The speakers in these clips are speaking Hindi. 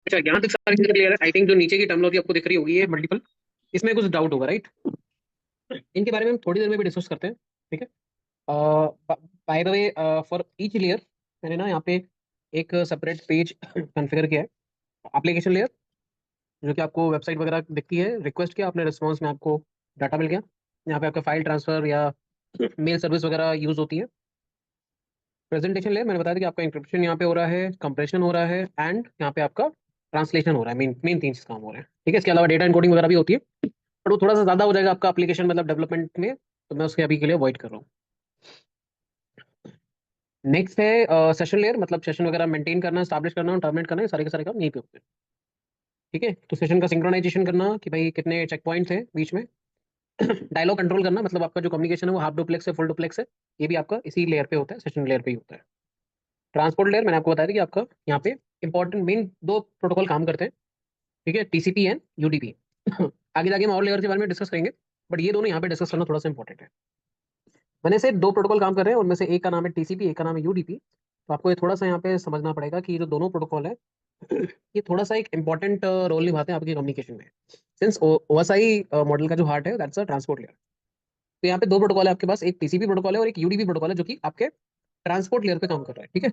अच्छा, यहाँ तक सारी चीजें क्लियर है। आई थिंक जो नीचे की टर्मिनोलॉजी आपको दिख रही होगी, ये मल्टीपल, इसमें कुछ डाउट होगा, राइट? इनके बारे में हम थोड़ी देर में भी डिस्कस करते हैं, ठीक है। By the way, for each layer मैंने ना यहाँ पे एक सेपरेट पेज कॉन्फ़िगर किया है। एप्लीकेशन लेयर, जो कि आपको वेबसाइट वगैरह दिखती है, रिक्वेस्ट किया आपने, रिस्पॉन्स में आपको डाटा मिल गया। यहाँ पे आपका फाइल ट्रांसफर या मेल सर्विस वगैरह यूज होती है। प्रेजेंटेशन लेयर, मैंने बताया था कि आपका इंक्रिप्शन यहाँ पे हो रहा है, कंप्रेशन हो रहा है, एंड यहाँ पे आपका ट्रांसलेशन हो रहा है। मेन मेन तीन चीज काम हो रहे हैं, ठीक है। इसके अलावा डेटा इनकोडिंग वगैरह भी होती है, पर वो थोड़ा सा ज्यादा हो जाएगा आपका एप्लीकेशन मतलब डेवलपमेंट में, तो मैं उसके अभी के लिए अवॉइड कर रहा हूँ। नेक्स्ट है सेशन लेयर, मतलब सेशन वगैरह मेंटेन करना, स्टैब्लिश करना, टर्मिनेट करना, ये सारे के सारे काम यहीं पे होते हैं, ठीक है। तो सेशन का सिंक्रोनाइजेशन करना कि भाई कितने चेक पॉइंट्स हैं बीच में। डायलॉग कंट्रोल करना, मतलब आपका जो कम्युनिकेशन है वो हाफ डुप्लेक्स है, फुल डुप्लेक्स है, ये भी आपका इसी लेयर पे होता है, सेशन लेयर पे ही होता है। ट्रांसपोर्ट लेयर, मैंने आपको बताया था कि आपका यहाँ पे इंपॉर्टेंट मेन दो प्रोटोकॉल काम करते हैं, ठीक है, टीसीपी एंड यूडीपी। आगे जाके हम और लेयर के बारे में डिस्कस करेंगे, बट ये दोनों यहाँ पे डिस्कस करना थोड़ा सा इंपॉर्टेंट है। मैंने से दो प्रोटोकॉल काम कर रहे हैं, उनमें से एक का नाम है टीसीपी, एक का नाम है यूडीपी। तो आपको ये थोड़ा सा यहाँ पे समझना पड़ेगा कि ये जो दोनों प्रोटोकॉल है, ये थोड़ा सा एक इंपॉर्टेंट रोल निभाते हैं आपकी कम्युनिकेशन में, सिंस ओएसआई मॉडल का जो हार्ट है दैट्स अ ट्रांसपोर्ट लेयर। तो यहाँ पे दो प्रोटोकॉल है आपके पास, एक टीसीपी प्रोटोकॉल है और एक यूडीपी प्रोटोकॉल है, जो कि आपके ट्रांसपोर्ट लेयर पे काम कर रहा है, ठीक है।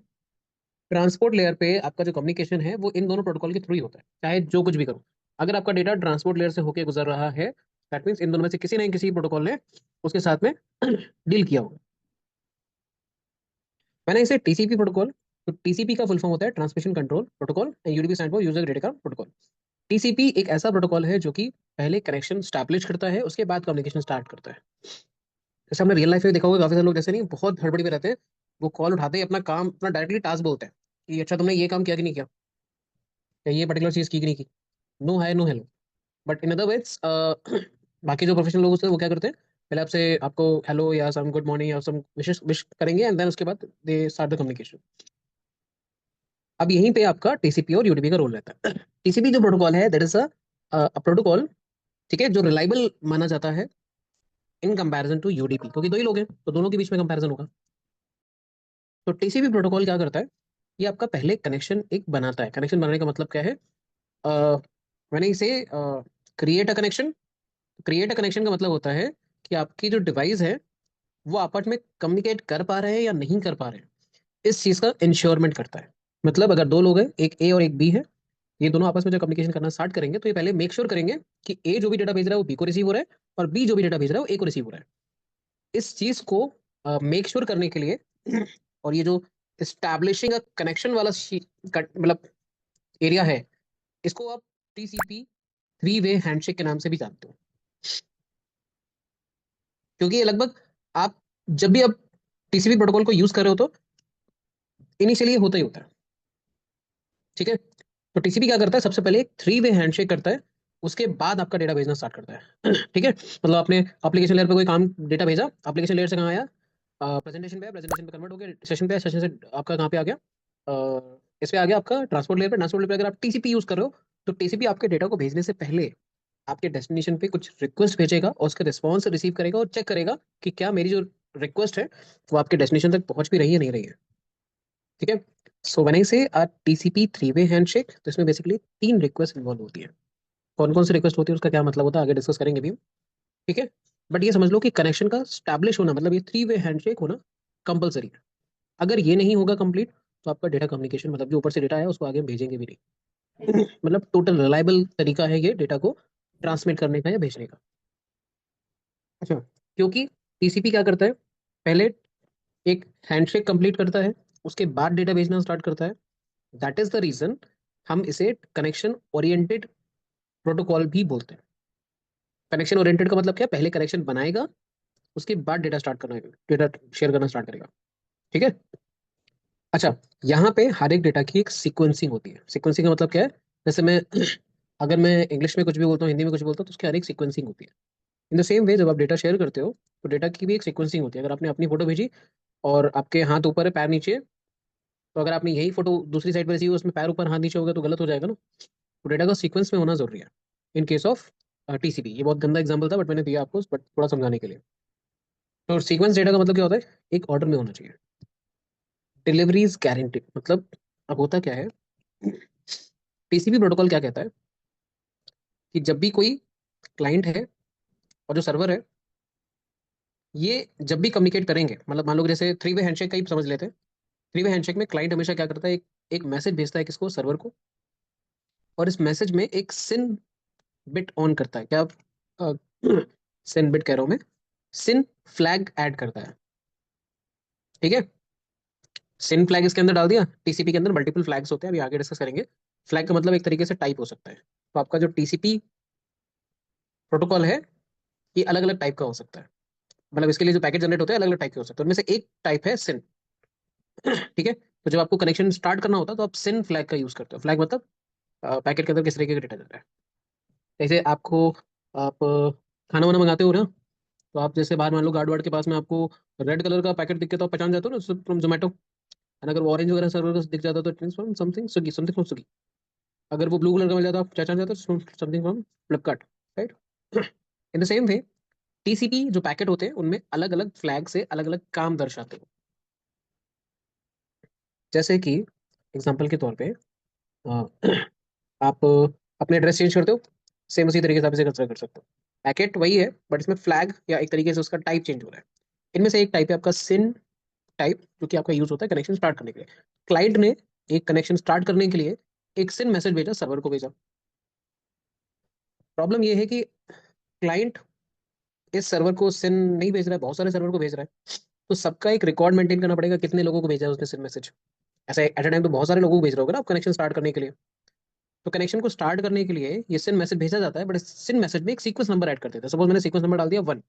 ट्रांसपोर्ट लेयर पे आपका जो कम्युनिकेशन है वो इन दोनों प्रोटोकॉल के थ्रू ही होता है, चाहे जो कुछ भी करो। अगर आपका डेटा ट्रांसपोर्ट लेयर से होकर गुजर रहा है, दैट मीन्स इन दोनों में से किसी न किसी प्रोटोकॉल ने उसके साथ में डील किया होगा। मैंने इसे टीसीपी प्रोटोकॉल, तो टीसीपी का फुल फॉर्म होता है transmission control protocol, and UDP stand for user data protocol. TCP एक ऐसा प्रोटोकॉल है जो कि पहले कनेक्शन स्टैब्लिश करता है, उसके बाद कम्युनिकेशन स्टार्ट करता है। जैसे हमने रियल लाइफ में देखा होगा, काफी सारे लोग जैसे नहीं बहुत हड़बड़ी में रहते हैं, वो कॉल उठाते ही अपना काम, अपना डायरेक्टली टास्क बोलते हैं कि अच्छा तुमने ये काम किया कि नहीं किया, या ये पर्टिकुलर चीज की कि नहीं की। No hi no hello. But in other ways बाकी जो प्रोफेशनल लोग होते हैं वो क्या करते हैं, पहले आपसे आपको हेलो या सम गुड मॉर्निंग या सम विशेष विश करेंगे, एंड देन उसके बाद दे स्टार्ट द कम्युनिकेशन। अब यहीं पे आपका टीसीपी और यूडीपी का रोल रहता है। टीसीपी जो प्रोटोकॉल है दैट इज अ प्रोटोकॉल, ठीक है, जो रिलायबल माना जाता है इन कंपैरिजन टू यूडीपी, क्योंकि दो ही लोग हैं तो दोनों के बीच में कंपैरिजन होगा। तो टीसीपी प्रोटोकॉल क्या करता है, ये आपका पहले कनेक्शन एक बनाता है। कनेक्शन बनाने का मतलब क्या है, अ, मैंने इसे create a connection. Create a connection का मतलब होता है कि आपकी जो डिवाइस है वो आपस में कम्युनिकेट कर पा रहे हैं या नहीं कर पा रहे हैं, इस चीज का इंश्योरमेंट करता है। मतलब अगर दो लोग हैं, एक ए और एक बी है, ये दोनों आपस में जब कम्युनिकेशन करना स्टार्ट करेंगे तो ये पहले मेक श्योर करेंगे कि ए जो भी डेटा भेज रहा है वो बी को रिसीव हो रहा है, और बी जो भी डेटा भेज रहा है वो ए को रिसीव हो रहा है। इस चीज को मेक श्योर करने के लिए और ये जो स्टैब्लिशिंग अ कनेक्शन वाला मतलब एरिया है, इसको आप टीसीपी थ्री वे हैंडशेक के नाम से भी जानते हो। क्योंकि ये लगभग आप जब भी आप टीसीपी प्रोटोकॉल को यूज कर रहे हो तो इनिशियली ये होता ही होता है, ठीक है। तो टीसीपी क्या करता है, सबसे पहले एक थ्री वे हैंडशेक करता है, उसके बाद आपका डेटा भेजना स्टार्ट करता है। ठीक है, मतलब आपने एप्लीकेशन लेयर पे कोई काम डेटा भेजा, एप्लीकेशन लेयर से कहाँ आया, प्रेजेंटेशन पे, प्रेजेंटेशन पे कन्वर्ट हो गया सेशन पे, सेशन से आपका कहाँ पे आ गया, इस पे आ गया आपका ट्रांसपोर्ट लेयर पे। ट्रांसपोर्ट लेयर पे अगर आप टीसीपी यूज कर रहे हो, तो टीसीपी आपके डेटा को भेजने से पहले आपके डेस्टिनेशन पे कुछ रिक्वेस्ट भेजेगा और उसका रिस्पॉन्स रिसीव करेगा और चेक करेगा कि क्या मेरी जो रिक्वेस्ट है वो आपके डेस्टिनेशन तक पहुंच भी रही है नहीं रही है, ठीक है। सो व्हेन आई से टीसीपी थ्री वे हैंडशेक, तो इसमें बेसिकली तीन रिक्वेस्ट इन्वॉल्व होती है। कौन कौन सी रिक्वेस्ट होती है, उसका क्या मतलब होता है, आगे डिस्कस करेंगे भी हम, ठीक है। बट ये समझ लो कि कनेक्शन का स्टैब्लिश होना, मतलब ये थ्री वे हैंडशेक होना कंपलसरी है। अगर ये नहीं होगा कंप्लीट, तो आपका डेटा कम्युनिकेशन, मतलब जो ऊपर से डेटा है उसको आगे हम भेजेंगे भी नहीं। मतलब टोटल रिलायबल तरीका है ये डेटा को ट्रांसमिट करने का या भेजने का। अच्छा, क्योंकि टीसीपी क्या करता है, पहले एक हैंडशेक कंप्लीट करता है, उसके बाद डेटा भेजना स्टार्ट करता है। दैट इज द रीजन हम इसे कनेक्शन ओरिएंटेड प्रोटोकॉल भी बोलते हैं। कनेक्शन ओरिएंटेड का मतलब क्या है, पहले कनेक्शन बनाएगा, उसके बाद डेटा स्टार्ट करना, डेटा शेयर करना स्टार्ट करेगा, ठीक है। अच्छा, यहाँ पे हर एक डेटा की एक सीक्वेंसिंग होती है। सीक्वेंसिंग का मतलब क्या है, जैसे मैं अगर मैं इंग्लिश में कुछ भी बोलता हूँ, हिंदी में कुछ बोलता हूँ, तो उसकी हर एक सीक्वेंसिंग होती है। इन द सेम वे जब आप डेटा शेयर करते हो, तो डेटा की भी एक सीक्वेंसिंग होती है। अगर आपने अपनी फोटो भेजी और आपके हाथ ऊपर है पैर नीचे है, तो अगर आपने यही फोटो दूसरी साइड पर रिसीव, उसमें पैर ऊपर हाथ नीचे होगा तो गलत हो जाएगा ना। तो डेटा का सीक्वेंस में होना जरूरी है इन केस ऑफ टीसीपी। ये बहुत गंदा एग्जांपल था बट मैंने दिया आपको, बट थोड़ा समझाने के लिए। तो सीक्वेंस डेटा का मतलब क्या होता है, एक ऑर्डर में होना चाहिए। डिलीवरी इज गारंटीड, मतलब अब होता क्या है, टीसीपी प्रोटोकॉल क्या कहता है कि जब भी कोई क्लाइंट है और जो सर्वर है, ये जब भी कम्युनिकेट करेंगे, मतलब मान लो कि जैसे थ्री वे हैंडशेक का ही समझ लेते हैं। थ्री वे हैंडशेक में क्लाइंट हमेशा क्या करता है, एक मैसेज भेजता है किसको, सर्वर को। और इस मैसेज में एक सिन बिट ऑन करता है, क्या सिन बिट कह रहा हूं मैं, सिन फ्लैग ऐड करता है। ठीक है। सिन फ्लैग इसके अंदर डाल दिया। टीसीपी के अंदर मल्टीपल फ्लैग्स होते हैं, अभी आगे डिस्कस करेंगे। फ्लैग का मतलब एक तरीके से टाइप हो सकता है। तो आपका जो टीसीपी प्रोटोकॉल है, ये अलग अलग टाइप का हो सकता है। मतलब इसके लिए जो पैकेट जनरेट होते हैं अलग अलग टाइप के हो सकते हैं, उनमें से एक टाइप है सिन। ठीक है। तो जब आपको कनेक्शन स्टार्ट करना होता है तो आप सिन फ्लैग का यूज करते हो। फ्लैग मतलब पैकेट के अंदर किस तरीके का डेटा जाता है। जैसे आपको, आप खाना वाना मंगाते हो ना, तो आप जैसे बाहर मान लो गार्ड वार्ड के पास में आपको रेड कलर का पैकेट दिख के तो आप पहचान जाते हो ना, फ्रॉम जोमेटो। एंड अगर वो ऑरेंज वगैरह सर्वर का दिख जाता है तो it means from something Swiggy, something from Swiggy. अगर वो ब्लू कलर का मिल जाता है आप पहचान जाते हो something from Flipkart, right. In the same way, TCP जो पैकेट होते हैं उनमें अलग अलग फ्लैग से अलग अलग काम दर्शाते हैं। जैसे कि एग्जांपल के तौर पे, अ, आप अपने एड्रेस चेंज करते हो, सेम उसी तरीके से आप इसे कंसिडर कर सकते हो। पैकेट वही है बट इसमें फ्लैग या एक तरीके से उसका टाइप चेंज हो रहा है। इनमें से एक टाइप है आपका सिन टाइप, जो कि आपका यूज होता है कनेक्शन स्टार्ट करने के लिए। क्लाइंट ने एक कनेक्शन स्टार्ट करने के लिए एक सिन मैसेज भेजा, सर्वर को भेजा। प्रॉब्लम ये है कि क्लाइंट इस सर्वर को सिन नहीं भेज रहा है, बहुत सारे सर्वर को भेज रहा है। तो सबका एक रिकॉर्ड मेंटेन करना पड़ेगा, कितने लोगों को भेजा है उसने सिन मैसेज। ऐसा एट अ टाइम तो बहुत सारे लोगों को भेज रहे होगे ना आप कनेक्शन स्टार्ट करने के लिए। तो कनेक्शन को स्टार्ट करने के लिए ये सिन मैसेज भेजा जाता है, बट सिन मैसेज में एक सीक्वेंस नंबर ऐड कर देते हैं। सपोज मैंने सीक्वेंस नंबर डाल दिया 1।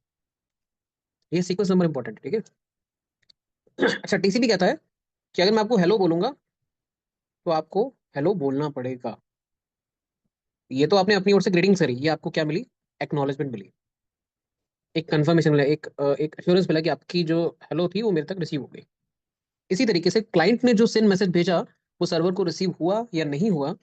ये सीक्वेंस नंबर इंपॉर्टेंट है, ठीक है। अच्छा, टीसीपी कहता है कि अगर मैं आपको हेलो बोलूंगा तो आपको हेलो बोलना पड़ेगा। ये तो आपने अपनी ओर से ग्रीटिंग करी, ये आपको क्या मिली, एक्नॉलेजमेंट मिली, एक कंफर्मेशन मिला, एक एश्योरेंस मिला कि आपकी जो हेलो थी वो मेरे तक रिसीव हो गई। इसी तरीके से क्लाइंट ने जो सेंड मैसेज भेजा, वो सर्वर को रिसीव हुआ या नहीं हुआ,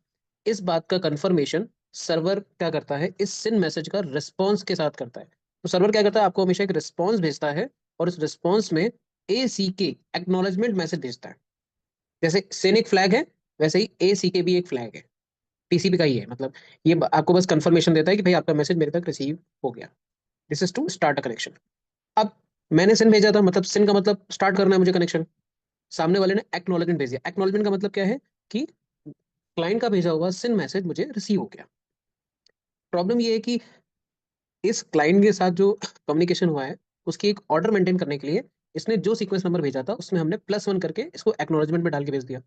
इस बात का कंफर्मेशन सर्वर क्या करता है, इस सेंड मैसेज का रिस्पॉन्स के साथ करता है। तो सर्वर क्या करता है, आपको हमेशा एक रिस्पॉन्स भेजता है, और इस रिस्पॉन्स में ए सी के एक्नॉलेजमेंट मैसेज भेजता है। जैसे सेन एक फ्लैग है, वैसे ही ए सी के भी एक फ्लैग है। टीसीपी का ही है, मतलब ये आपको बस कंफर्मेशन देता है कि भाई आपका मैसेज मेरे तक रिसीव हो गया। This is to start a connection. अब मैंने सिन भेजा था, मतलब सिन का मतलब स्टार्ट करना है मुझे कनेक्शन। सामने वाले ने एक्नॉलेजमेंट भेज दिया। एक्नॉलेजमेंट का मतलब क्या है कि क्लाइंट का भेजा हुआ सिन मैसेज मुझे रिसीव हो गया। प्रॉब्लम ये है कि इस क्लाइंट के साथ जो कम्युनिकेशन हुआ है, उसकी एक ऑर्डर मेंटेन करने के लिए इसने जो सीक्वेंस नंबर भेजा था उसमें हमने +1 करके इसको एक्नॉलेजमेंट में डाल के भेज दिया।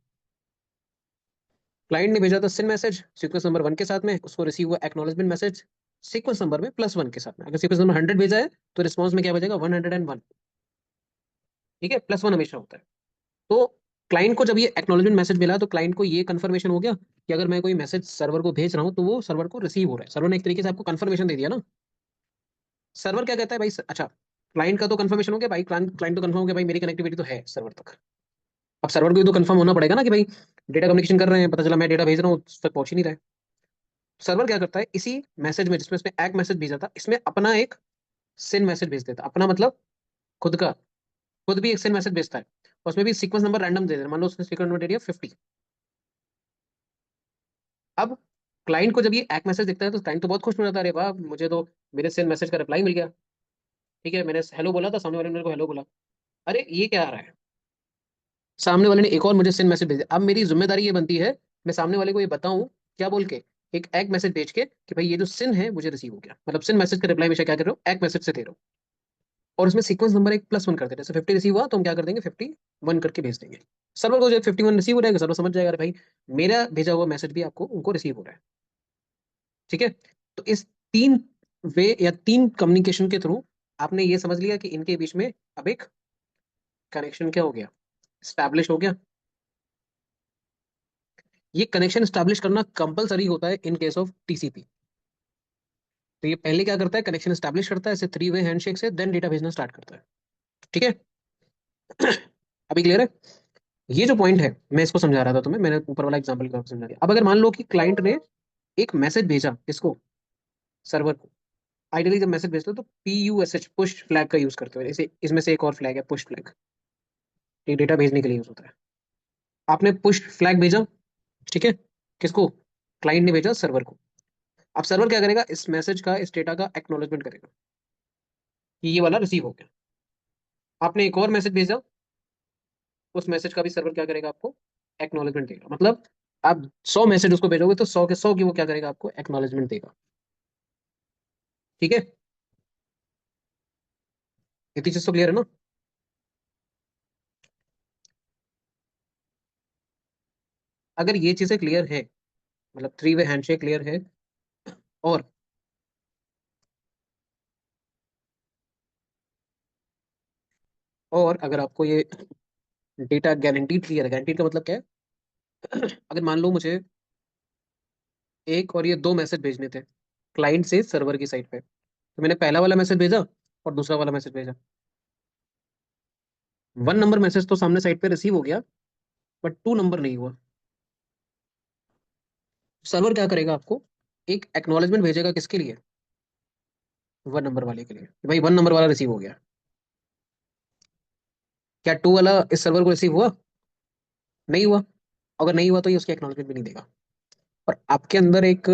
क्लाइंट ने भेजा था सिन मैसेज सीक्वेंस नंबर 1 के साथ में, उसको रिसीव हुआ एक्नॉलेजमेंट मैसेज सीक्वेंस नंबर में +1 के साथ में। अगर सीक्वेंस नंबर 100 भेजा है तो रिस्पॉन्स में क्या बजेगा, 101। ठीक है, +1 हमेशा होता है। तो क्लाइंट को जब ये एक्नॉलेजमेंट मैसेज मिला तो क्लाइंट को ये कंफर्मेशन हो गया कि अगर मैं कोई मैसेज सर्वर को भेज रहा हूँ तो वो सर्वर को रिसीव हो रहा है। सर्वर ने एक तरीके से आपको कंफर्मेशन दे दिया ना। सर्वर क्या कहता है भाई, अच्छा क्लाइंट का तो कंफर्मेशन हो गया भाई, क्लाइंट क्लाइंट तो कंफर्म हो गया भाई मेरी कनेक्टिविटी तो है सर्वर तक। अब सर्वर को भी तो कंफर्म होना पड़ेगा ना कि भाई डेटा कम्युनिकेशन कर रहे हैं, पता चला मैं डेटा भेज रहा हूँ उस तक पहुंच ही नहीं रहा है। सर्वर क्या करता है, इसी मैसेज में जिसमें उसने एक मैसेज भेजा था, इसमें अपना एक सिन मैसेज भेज देता है। अपना मतलब खुद का, खुद भी एक सिन मैसेज भेजता है। और उसमें भी सीक्वेंस नंबर रैंडम दे देता है। मान लो उसने सीक्वेंस नंबर दे दिया 50। अब क्लाइंट को जब ये एक मैसेज दिखता है तो क्लाइंट तो बहुत खुश हो जाता है, अरे वाह मुझे तो मेरे सेंड मैसेज का रिप्लाई मिल गया। ठीक है, मैंने हेलो बोला था, सामने वाले ने मेरे को हेलो बोला। अरे ये क्या आ रहा है, सामने वाले ने एक और मुझे सेंड मैसेज भेज दिया। अब मेरी जिम्मेदारी ये बनती है, मैं सामने वाले को ये बताऊं, क्या बोल के, एक मैसेज भेज के कि भाई ये जो सिन है मुझे रिसीव हो गया। मतलब सिन मैसेज का रिप्लाई में क्या कर रहे हो, एक मैसेज से दे रहे हो। और उसमें सीक्वेंस नंबर एक +1 कर दे रहे हो। जैसे 50 रिसीव हुआ तो हम क्या कर देंगे, 51 करके भेज देंगे। सर्वर को जब 51 रिसीव हो जाएगा, सर्वर समझ जाएगा अरे भाई मेरा भेजा हुआ मैसेज भी आपको उनको रिसीव हो रहा है। ठीक है। तो इस 3 वे या 3 कम्युनिकेशन के थ्रू आपने ये समझ लिया कि इनके बीच में अब एक कनेक्शन क्या हो गया, स्टैब्लिश हो गया। ये कनेक्शन स्टैब्लिश करना कंपलसरी होता है इन केस ऑफ टीसीपी। तो ये पहले क्या करता है, कनेक्शन स्टैब्लिश करता है ऐसे थ्री वे हैंडशेक से, देन डेटा भेजना स्टार्ट करता है। ठीक है। अभी क्लियर है। ये जो पॉइंट है मैं इसको समझा रहा था तुम्हें, मैंने ऊपर वाला एग्जांपल का समझा दिया। अब अगर मान लो कि क्लाइंट ने एक मैसेज भेजा इसको, सर्वर को। आइडियली जब मैसेज भेजते हो तो PUSH पुश फ्लैग का यूज करते हो। जैसे इसमें से एक और फ्लैग है पुश फ्लैग, ये डेटा भेजने के लिए यूज होता है। आपने पुश फ्लैग भेजा, ठीक है, किसको, क्लाइंट ने भेजा सर्वर को। अब सर्वर क्या करेगा, इस मैसेज का, इस डेटा का एक्नॉलेजमेंट करेगा कि ये वाला रिसीव हो गया। आपने एक और मैसेज भेजा, उस मैसेज का भी सर्वर क्या करेगा, आपको एक्नॉलेजमेंट देगा। मतलब आप 100 मैसेज उसको भेजोगे तो 100 के 100 की वो क्या करेगा, आपको एक्नॉलेजमेंट देगा। ठीक है, इतनी चीज तो क्लियर है ना। अगर ये चीजें क्लियर है, मतलब थ्री वे हैंडशेक क्लियर है, और अगर आपको ये डेटा गारंटीड क्लियर है, गारंटीड का मतलब क्या है, अगर मान लो मुझे एक और ये दो मैसेज भेजने थे क्लाइंट से सर्वर की साइड पे, तो मैंने पहला वाला मैसेज भेजा और दूसरा वाला मैसेज भेजा। 1 नंबर मैसेज तो सामने साइड पे रिसीव हो गया, बट 2 नंबर नहीं हुआ। सर्वर क्या करेगा, आपको एक एक्नॉलेजमेंट भेजेगा, किसके लिए, 1 नंबर वाले के लिए, कि भाई 1 नंबर वाला रिसीव हो गया। क्या 2 वाला इस सर्वर को रिसीव हुआ, नहीं हुआ। अगर नहीं हुआ तो ये उसकी एक्नॉलेजमेंट भी नहीं देगा। और आपके अंदर एक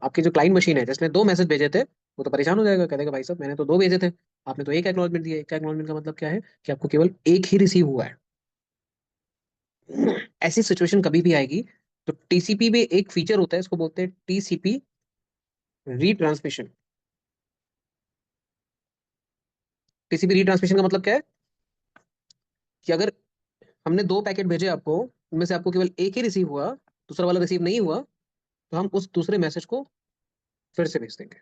आपकी जो क्लाइंट मशीन है जिसने दो मैसेज भेजे थे, वो तो परेशान हो जाएगा, कह देगा भाई साहब मैंने तो दो भेजे थे, आपने तो एक एक्नॉलेजमेंट दिया। एक एक्नॉलेजमेंट का मतलब क्या है, कि आपको केवल एक ही रिसीव हुआ है। ऐसी सिचुएशन कभी भी आएगी तो टीसीपी में एक फीचर होता है, इसको बोलते हैं टीसीपी रीट्रांसमिशन। टीसीपी रीट्रांसमिशन का मतलब क्या है, कि अगर हमने दो पैकेट भेजे आपको, उनमें से आपको केवल एक ही रिसीव हुआ, दूसरा वाला रिसीव नहीं हुआ, तो हम उस दूसरे मैसेज को फिर से भेज देंगे।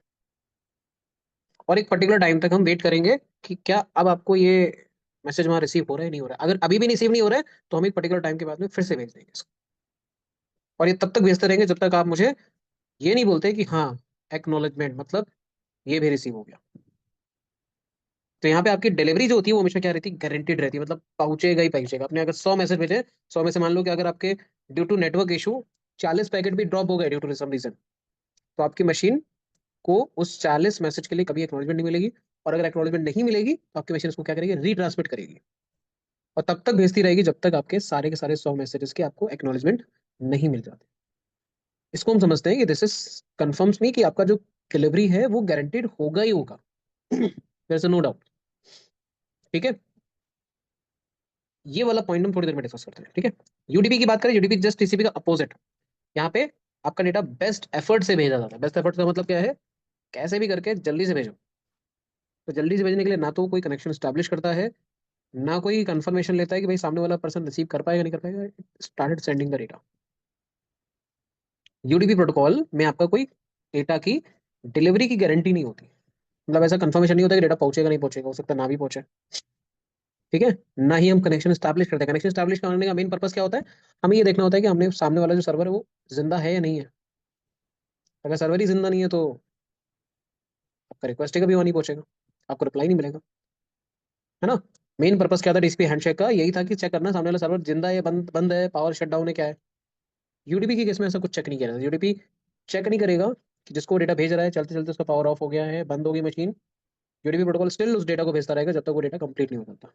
और एक पर्टिकुलर टाइम तक हम वेट करेंगे कि क्या अब आपको ये मैसेज वहां रिसीव हो रहा है, नहीं हो रहा है। अगर अभी भी रिसीव नहीं हो रहा है तो हम एक पर्टिकुलर टाइम के बाद में फिर से भेज देंगे इसको। और ये तब तक भेजते रहेंगे जब तक आप मुझे ये नहीं बोलते कि हाँ एक्नॉलेजमेंट, मतलब ये भी रिसीव हो गया। तो यहाँ पे आपकी डिलीवरी जो होती है वो हमेशा क्या रहती है, गारंटीड रहती है। मतलब पहुंचेगा ही पहुंचेगा। आपने अगर 100 मैसेज भेजे, 100 में से मान लो कि अगर आपके due to network issue 40 packet भी ड्रॉप हो गए ड्यू टू सम रीजन, तो आपकी मशीन को उस 40 मैसेज के लिए कभी एक्नॉलेजमेंट नहीं मिलेगी। और अगर एक्नॉलेजमेंट नहीं मिलेगी तो आपकी मशीन उसको क्या करेगी, रीट्रांसमिट करेगी। और तब तक भेजती रहेगी जब तक आपके सारे के सारे 100 मैसेजेस के आपको एक्नॉलेजमेंट नहीं मिल जाते। इसको हम समझते हैं कि दिस इज कंफर्म्स मी कि आपका जो डिलीवरी है वो गारंटीड होगा ही होगा। There is no doubt. ठीक है, ये वाला पॉइंट हम थोड़ी देर में डिस्कस करते हैं। ठीक है, यूडीपी की बात करें, यूडीपी जस्ट टीसीपी का अपोजिट। यहाँ पे आपका डेटा बेस्ट एफर्ट से भेजा जाता है। बेस्ट एफर्ट का मतलब क्या है, कैसे भी करके जल्दी से भेजो। तो जल्दी से भेजने के लिए ना तो कोई कनेक्शन स्टैब्लिश करता है, ना कोई कंफर्मेशन लेता है कि भाई सामने वाला पर्सन रिसीव कर पाएगा नहीं कर पाएगा, started sending the data. UDP protocol में आपका कोई डेटा की डिलीवरी की गारंटी नहीं होती। मतलब ऐसा कंफर्मेशन नहीं होता कि डेटा पहुंचेगा नहीं पहुंचेगा, हो सकता है ना भी पहुंचे। ठीक है, ना ही हम कनेक्शन स्टैब्लिश करते हैं। कनेक्शन स्टैब्लिश करने का मेन पर्पस क्या होता है, हमें ये देखना होता है कि हमने सामने वाला जो सर्वर है वो जिंदा है या नहीं है। अगर सर्वर ही जिंदा नहीं है तो आपका रिक्वेस्ट का भी वहाँ नहीं पहुंचेगा, आपको रिप्लाई नहीं मिलेगा। है ना। मेन पर्पस क्या था टीसीपी हैंडशेक का, यही था कि चेक करना सामने वाला सर्वर जिंदा है, बंद बंद है, पावर शट डाउन है, क्या है। यूडीपी की केस में ऐसा कुछ चेक नहीं किया जाता। यूडीपी चेक नहीं करेगा कि जिसको डेटा भेज रहा है चलते चलते उसका पावर ऑफ हो गया है, बंद हो गई मशीन। यूडीपी प्रोटोकॉल स्टिल उस डेटा को भेजता रहेगा जब तक वो डेटा कंप्लीट नहीं हो जाता।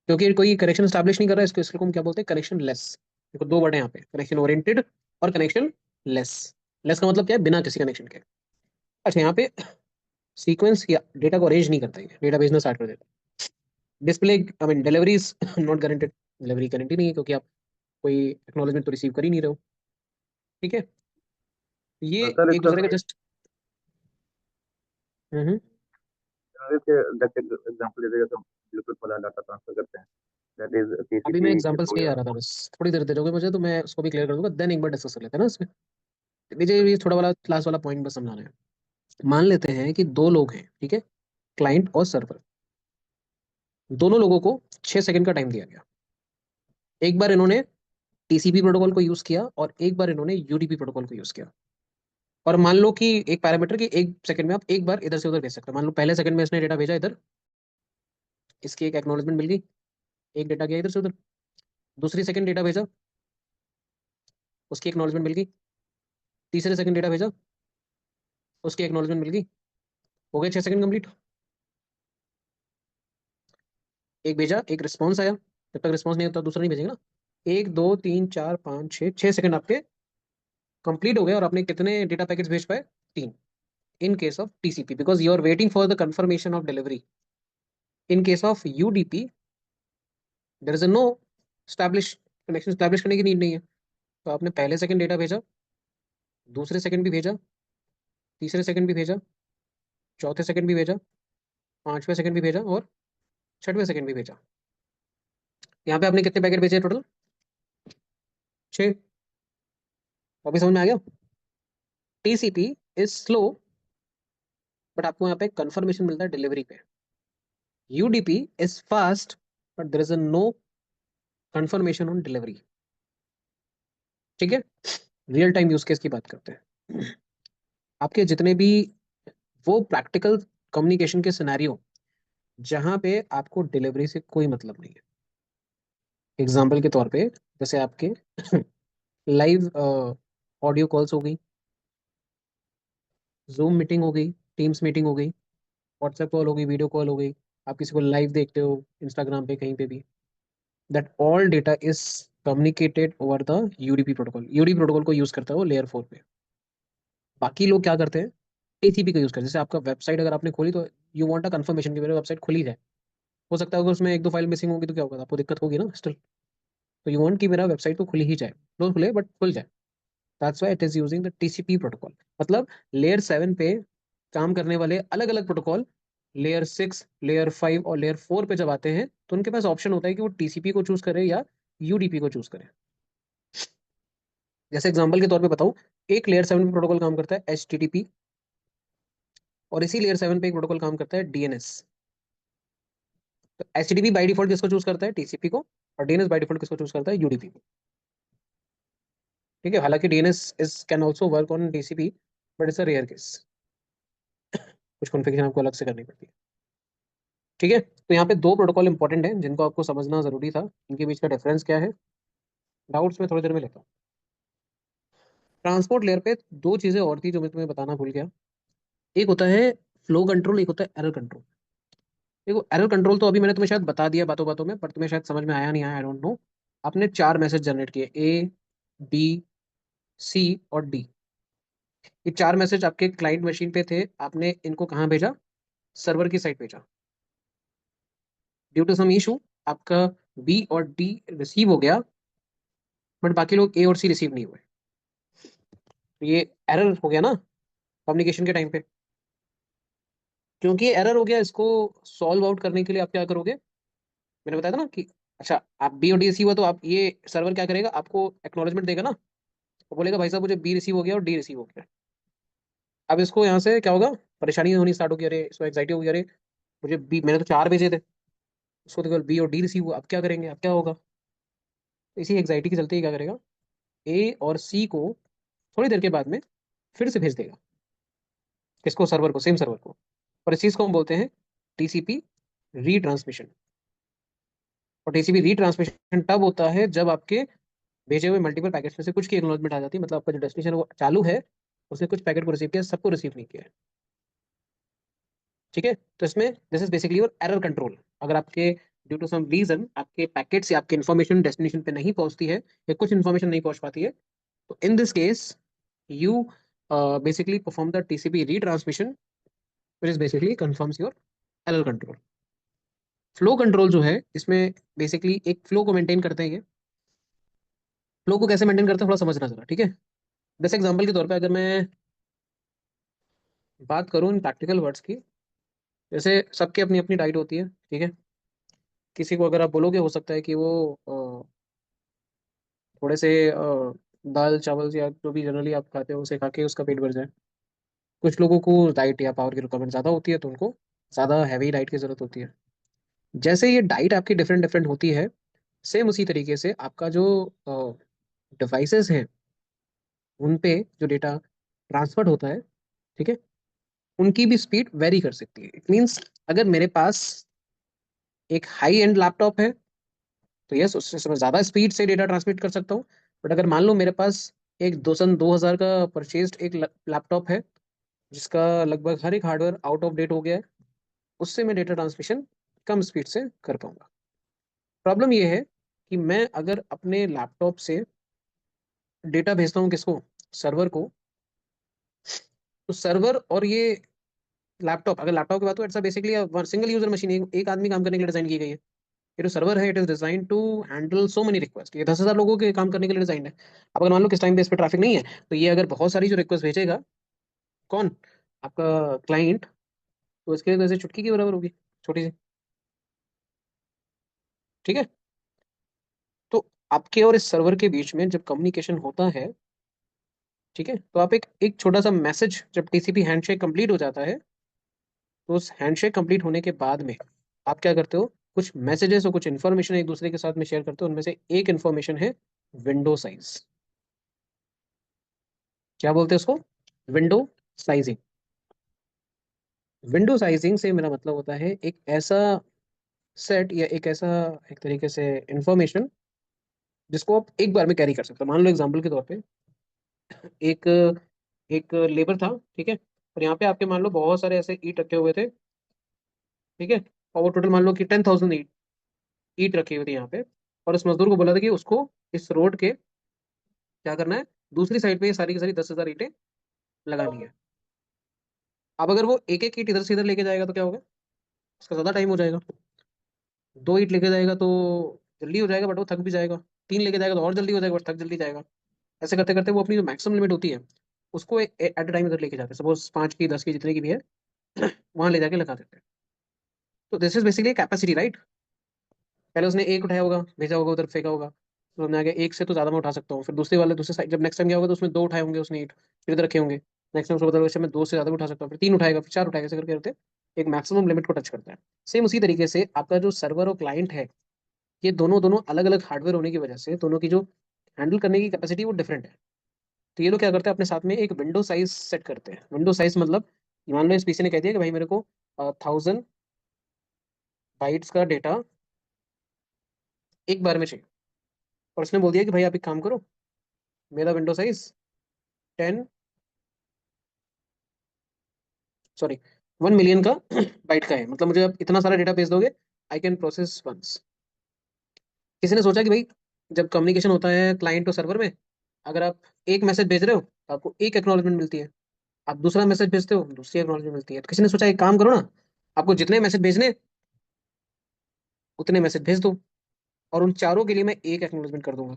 क्योंकि कोई कनेक्शन स्टैब्लिश नहीं कर रहा है, इसको इसको हम क्या बोलते हैं, कनेक्शन लेस। देखो दो वर्ड है यहाँ पे, कनेक्शन ओरिएंटेड और कनेक्शन लेस। लेस का मतलब क्या है, बिना किसी कनेक्शन के। अच्छा, यहाँ पे सीक्वेंस या डेटा को अरेंज नहीं करता है, डेटा भेजना स्टार्ट कर देता है। Display I mean delivery is not guaranteed. Delivery guarantee नहीं है क्योंकि आप कोई एक्नॉलेजमेंट तो रिसीव कर ही नहीं रहे हो। ठीक है, ये सर एक इसका दूसरे का कोई जस्ट। हम्म। जैसे एग्जांपल दे देगा तो ब्लूटूथ वाला डाटा ट्रांसफर करते हैं, दैट इज अभी मैं टीसीपी के एग्जांपल्स थ्रू नहीं आ या रहा था, बस थोड़ी देर देरोगे मुझे तो मैं उसको भी क्लियर कर दूंगा, देन एक बार डिस्कस कर लेते हैं ना इसमें। मुझे ये थोड़ा वाला क्लास वाला पॉइंट बस समझाना है। मान लेते हैं कि दो लोग हैं, ठीक है, क्लाइंट और सर्वर। दोनों लोगों को 6 सेकंड का टाइम दिया गया। एक बार इन्होंने टीसीपी प्रोटोकॉल को यूज किया और एक बार इन्होंने यूडीपी प्रोटोकॉल को यूज किया। और मान लो कि एक पैरामीटर कि 1 सेकंड में आप एक बार इधर से उधर भेज सकते हो। मान लो पहले सेकंड में इसने डेटा भेजा इधर, इसकी एक एक्नॉलेजमेंट मिल गई, एक डेटा गया इधर से उधर। दूसरी सेकंड डेटा भेजा, उसकी एक्नॉलेजमेंट मिल गई। तीसरे सेकंड डेटा भेजा, उसकी एक्नॉलेजमेंट मिल गई। हो गए 6 सेकंड कंप्लीट। एक भेजा, एक रिस्पॉन्स आया, जब तक रिस्पॉन्स नहीं होता दूसरा नहीं भेजेंगे ना। 1 2 3 4 5 6 6 सेकंड आपके कंप्लीट हो गया और आपने कितने डेटा पैकेट्स भेज पाए? 3। In case of TCP, because you are waiting for the confirmation of delivery. In case of UDP, there is a no establish connection, establish करने की नीड नहीं है। तो आपने पहले सेकंड डेटा भेजा, दूसरे सेकंड भी भेजा, तीसरे सेकंड भी भेजा, चौथे सेकंड भी भेजा, पांचवें सेकंड भी भेजा और छठवें सेकंड भी भेजा। यहाँ पे आपने कितने पैकेट भेजे टोटल? 6। अभी समझ में आ गया? टीसीपी इज स्लो, बट आपको यहाँ पे कंफर्मेशन मिलता है डिलीवरी पे। UDP is fast, but there is a no confirmation on delivery. ठीक है। रियल टाइम यूज केस की बात करते हैं। आपके जितने भी वो प्रैक्टिकल कम्युनिकेशन के सिनेरियो जहां पे आपको डिलीवरी से कोई मतलब नहीं है। एग्जाम्पल के तौर पे, जैसे आपके लाइव ऑडियो कॉल्स हो गई, जूम मीटिंग हो गई, टीम्स मीटिंग हो गई, व्हाट्सएप कॉल हो गई, वीडियो कॉल हो गई, आप किसी को लाइव देखते हो इंस्टाग्राम पे कहीं पे भी, that all data is communicated over the UDP protocol. UDP protocol को यूज करता है वो लेयर 4 पे। बाकी लोग क्या करते हैं? टीसीपी का यूज करते हैं। जैसे आपका वेबसाइट अगर आपने खोली तो यू वांट अ कंफर्मेशन कि मेरी वेबसाइट खुली है। हो सकता है अगर उसमें एक दो फाइल मिसिंग होगी तो क्या होगा? आपको दिक्कत होगी ना स्टिल। तो यू वांट कि मेरा वेबसाइट तो खुली ही जाए, नो खुले बट खुल जाए। That's why it is using the TCP protocol. मतलब लेयर 7 पे काम करने वाले अलग अलग प्रोटोकॉल लेयर 6, लेयर 5 और लेयर 4 पे जब आते हैं तो उनके पास ऑप्शन होता है कि वो टीसीपी को चूज करे या यूडीपी को चूज करे। जैसे एग्जांपल के तौर पे बताऊं, एक लेयर 7 पे प्रोटोकॉल काम करता है एचटीटीपी, और इसी लेयर 7 पे एक प्रोटोकॉल काम करता है डीएनएस। तो एचटीटीपी बाय डिफॉल्ट किसको चूज करता है? टीसीपी को। और डीएनएस बाय डिफॉल्ट किसको चूज करता है? यूडीपी को। ठीक है। हालांकि DNS is can also work on TCP, but it's a rare case. कुछ कॉन्फ़िगरेशन आपको अलग से करनी पड़ती है। ठीक है। तो यहाँ पे दो प्रोटोकॉल इंपॉर्टेंट हैं जिनको आपको समझना जरूरी था। इनके बीच का डिफरेंस क्या है? डाउट्स में थोड़ी देर में लेता हूँ। ट्रांसपोर्ट लेयर पे दो चीजें और थी जो मैं तुम्हें बताना भूल गया। एक होता है फ्लो कंट्रोल, एक होता है एरर कंट्रोल। देखो, एरर कंट्रोल तो अभी मैंने तुम्हें शायद बता दिया बातों बातों में, पर तुम्हें शायद समझ में आया नहीं आया, आई डोंट नो। आपने 4 मैसेज जनरेट किए, ए, बी, सी और डी। ये 4 मैसेज आपके क्लाइंट मशीन पे थे, आपने इनको कहाँ भेजा? सर्वर की साइड भेजा। ड्यू टू सम इशू आपका बी और डी रिसीव हो गया, बट बाकी लोग ए और सी रिसीव नहीं हुए। तो ये एरर हो गया ना कम्युनिकेशन के टाइम पे। क्योंकि एरर हो गया, इसको सॉल्व आउट करने के लिए आप क्या करोगे? मैंने बताया था ना कि अच्छा, आप बी और डी रिसीव हुआ तो आप ये सर्वर क्या करेगा? आपको एक्नॉलेजमेंट देगा ना, वो बोलेगा भाई साहब मुझे बी रिसीव हो गया और डी रिसीव हो गया। अब इसको यहाँ से क्या होगा? परेशानी होनी स्टार्ट होगी, अरे इसको एग्जाइटी होगी, अरे मुझे बी, मैंने तो 4 भेजे थे, उसको तो केवल बी और डी रिसीव हुआ, अब क्या करेंगे, अब क्या होगा? तो इसी एग्जाइटी के चलते ही क्या करेगा? ए और सी को थोड़ी देर के बाद में फिर से भेज देगा। किसको? सर्वर को, सेम सर्वर को। और इस चीज को हम बोलते हैं टीसीपी रीट्रांसमिशन। और टीसीपी रीट्रांसमिशन तब होता है जब आपके भेजे हुए मल्टीपल पैकेट्स में से कुछ की एक्नॉलेजमेंट आ जाती है, मतलब आपका जो डेस्टिनेशन है वो चालू है, उसने कुछ पैकेट को रिसीव किया, सबको रिसीव नहीं किया है। ठीक है। तो इसमें this is basically your error control. अगर आपके ड्यू टू सम रीजन आपके पैकेट या आपके इन्फॉर्मेशन डेस्टिनेशन पे नहीं पहुंचती है, या कुछ इन्फॉर्मेशन नहीं पहुंच पाती है, तो in this case you basically perform the TCP retransmission, which is basically confirms your error control. Flow control जो है, इसमें बेसिकली एक फ्लो को मेंटेन करते हैं ये। फ्लो को कैसे मेंटेन करते हैं थोड़ा समझना जरा, ठीक है। जैसे एग्जांपल के तौर पे अगर मैं बात करूं इन प्रैक्टिकल वर्ड्स की, जैसे सबकी अपनी अपनी डाइट होती है, ठीक है। किसी को अगर आप बोलोगे, हो सकता है कि वो थोड़े से दाल चावल या जो भी जनरली आप खाते हो उसे खा के उसका पेट भर जाए। कुछ लोगों को डाइट या पावर की रिक्वायरमेंट ज़्यादा होती है तो उनको ज़्यादा हैवी डाइट की ज़रूरत होती है। जैसे ये डाइट आपकी डिफरेंट डिफरेंट होती है, सेम उसी तरीके से आपका जो डिवाइसेस हैं उन पे जो डेटा ट्रांसफर होता है, ठीक है, उनकी भी स्पीड वेरी कर सकती है। इट मीन्स अगर मेरे पास एक हाई एंड लैपटॉप है तो यस, उससे मैं ज़्यादा स्पीड से डेटा ट्रांसमिट कर सकता हूँ। बट अगर मान लो मेरे पास एक 2000 का परचेज्ड एक लैपटॉप है जिसका लगभग हर एक हार्डवेयर आउट ऑफ डेट हो गया है, उससे मैं डेटा ट्रांसमिशन कम स्पीड से कर पाऊंगा। प्रॉब्लम यह है कि मैं अगर अपने लैपटॉप से डेटा भेजता हूँ किसको? सर्वर को, तो सर्वर और ये लैपटॉप, अगर लैपटॉप की बात हो, it's basically single user machine, एक आदमी काम करने के लिए डिजाइन की गई है। ये जो सर्वर है, it is design to handle so many request, ये 10,000 लोगों के काम करने के लिए डिजाइन है। अब अगर मान लो किस टाइम पे इस पे ट्रैफिक नहीं है, तो ये अगर बहुत सारी जो रिक्वेस्ट भेजेगा, कौन, आपका क्लाइंट, तो इसके वजह से चुटकी के बराबर होगी, छोटी सी। ठीक है। तो आपके और इस सर्वर के बीच में जब कम्युनिकेशन होता है, ठीक है, तो आप एक एक छोटा सा मैसेज, जब टीसीपी हैंडशेक कंप्लीट हो जाता है, तो उस हैंडशेक कंप्लीट होने के बाद में आप क्या करते हो, कुछ मैसेजेस और कुछ इन्फॉर्मेशन एक दूसरे के साथ में शेयर करते हो। उनमें से एक इन्फॉर्मेशन है विंडो साइज। क्या बोलते हैं उसको, विंडो साइजिंग। विंडो साइजिंग से मेरा मतलब होता है एक ऐसा सेट, या एक ऐसा, एक तरीके से इंफॉर्मेशन, जिसको आप एक बार में कैरी कर सकते हो। मान लो एग्जांपल के तौर पे, एक एक लेबर था, ठीक है, और यहाँ पे आपके मान लो बहुत सारे ऐसे ईंट रखे हुए थे, ठीक है, और वो टोटल मान लो कि 10,000 ईंट ईंट रखी हुई थी यहाँ पे। और उस मजदूर को बोला था कि उसको इस रोड के क्या करना है, दूसरी साइड पे ये सारी की सारी 10,000 ईंटें लगानी है। अब अगर वो एक एक ईंट इधर से इधर लेके जाएगा तो क्या होगा, उसका ज्यादा टाइम हो जाएगा। दो ईंट लेके जाएगा तो जल्दी हो जाएगा, बट वो थक भी जाएगा। तीन लेके जाएगा तो और जल्दी हो जाएगा, बट थक जल्दी जाएगा। ऐसे करते करते वो अपनी जो मैक्सिमम लिमिट होती है, उसको एट अ टाइम इधर लेके जाते हैं। सपोज 5 की, 10 की, जितने की भी है, वहां ले जाके लगा देते हैं। तो this is basically capacity, right. पहले उसने एक उठाया होगा, भेजा होगा, उधर फेंका होगा, तो हमने आगे एक से तो ज्यादा मैं उठा सकता हूँ। फिर दूसरे वाले दूसरे साइड जब नेक्स्ट टाइम गया होगा, तो उसमें दो उठाए होंगे उसने ईंट, फिर इधर रखे होंगे। नेक्स्ट टाइम उसको पता लगा मैं दो से ज्यादा भी उठा सकता हूँ, फिर तीन उठाएगा, फिर चार उठाएगा, ऐसे करके करते एक मैक्सिमम लिमिट को टच करता है। सेम उसी तरीके से आपका जो सर्वर और क्लाइंट है, ये दोनों दोनों अलग अलग हार्डवेयर होने की वजह से दोनों की जो हैंडल करने की कैपेसिटी वो डिफरेंट है। तो ये लोग क्या करते हैं, अपने साथ में एक विंडो साइज सेट करते हैं। विंडो साइज मतलब, मान लो इस पीसी ने कह दिया कि भाई मेरे को 1,000 बाइट्स का डेटा एक बार में चाहिए, और उसने बोल दिया कि भाई आप एक काम करो, मेरा विंडो साइज 10, सॉरी 1 मिलियन का बाइट का है, मतलब मुझे आप इतना सारा डेटा भेज दोगे, आई कैन प्रोसेस वंस। किसी ने सोचा कि भाई जब कम्युनिकेशन होता है क्लाइंट और सर्वर में, अगर आप एक मैसेज भेज रहे हो तो आपको एक एक्नॉलेजमेंट मिलती है, आप दूसरा मैसेज भेजते हो दूसरी एक्नॉलेजमेंट मिलती है। तो किसी ने सोचा एक काम करो ना, आपको जितने मैसेज भेजने उतने मैसेज भेज दो, और उन चारों के लिए मैं एक एक्नॉलेजमेंट कर दूंगा।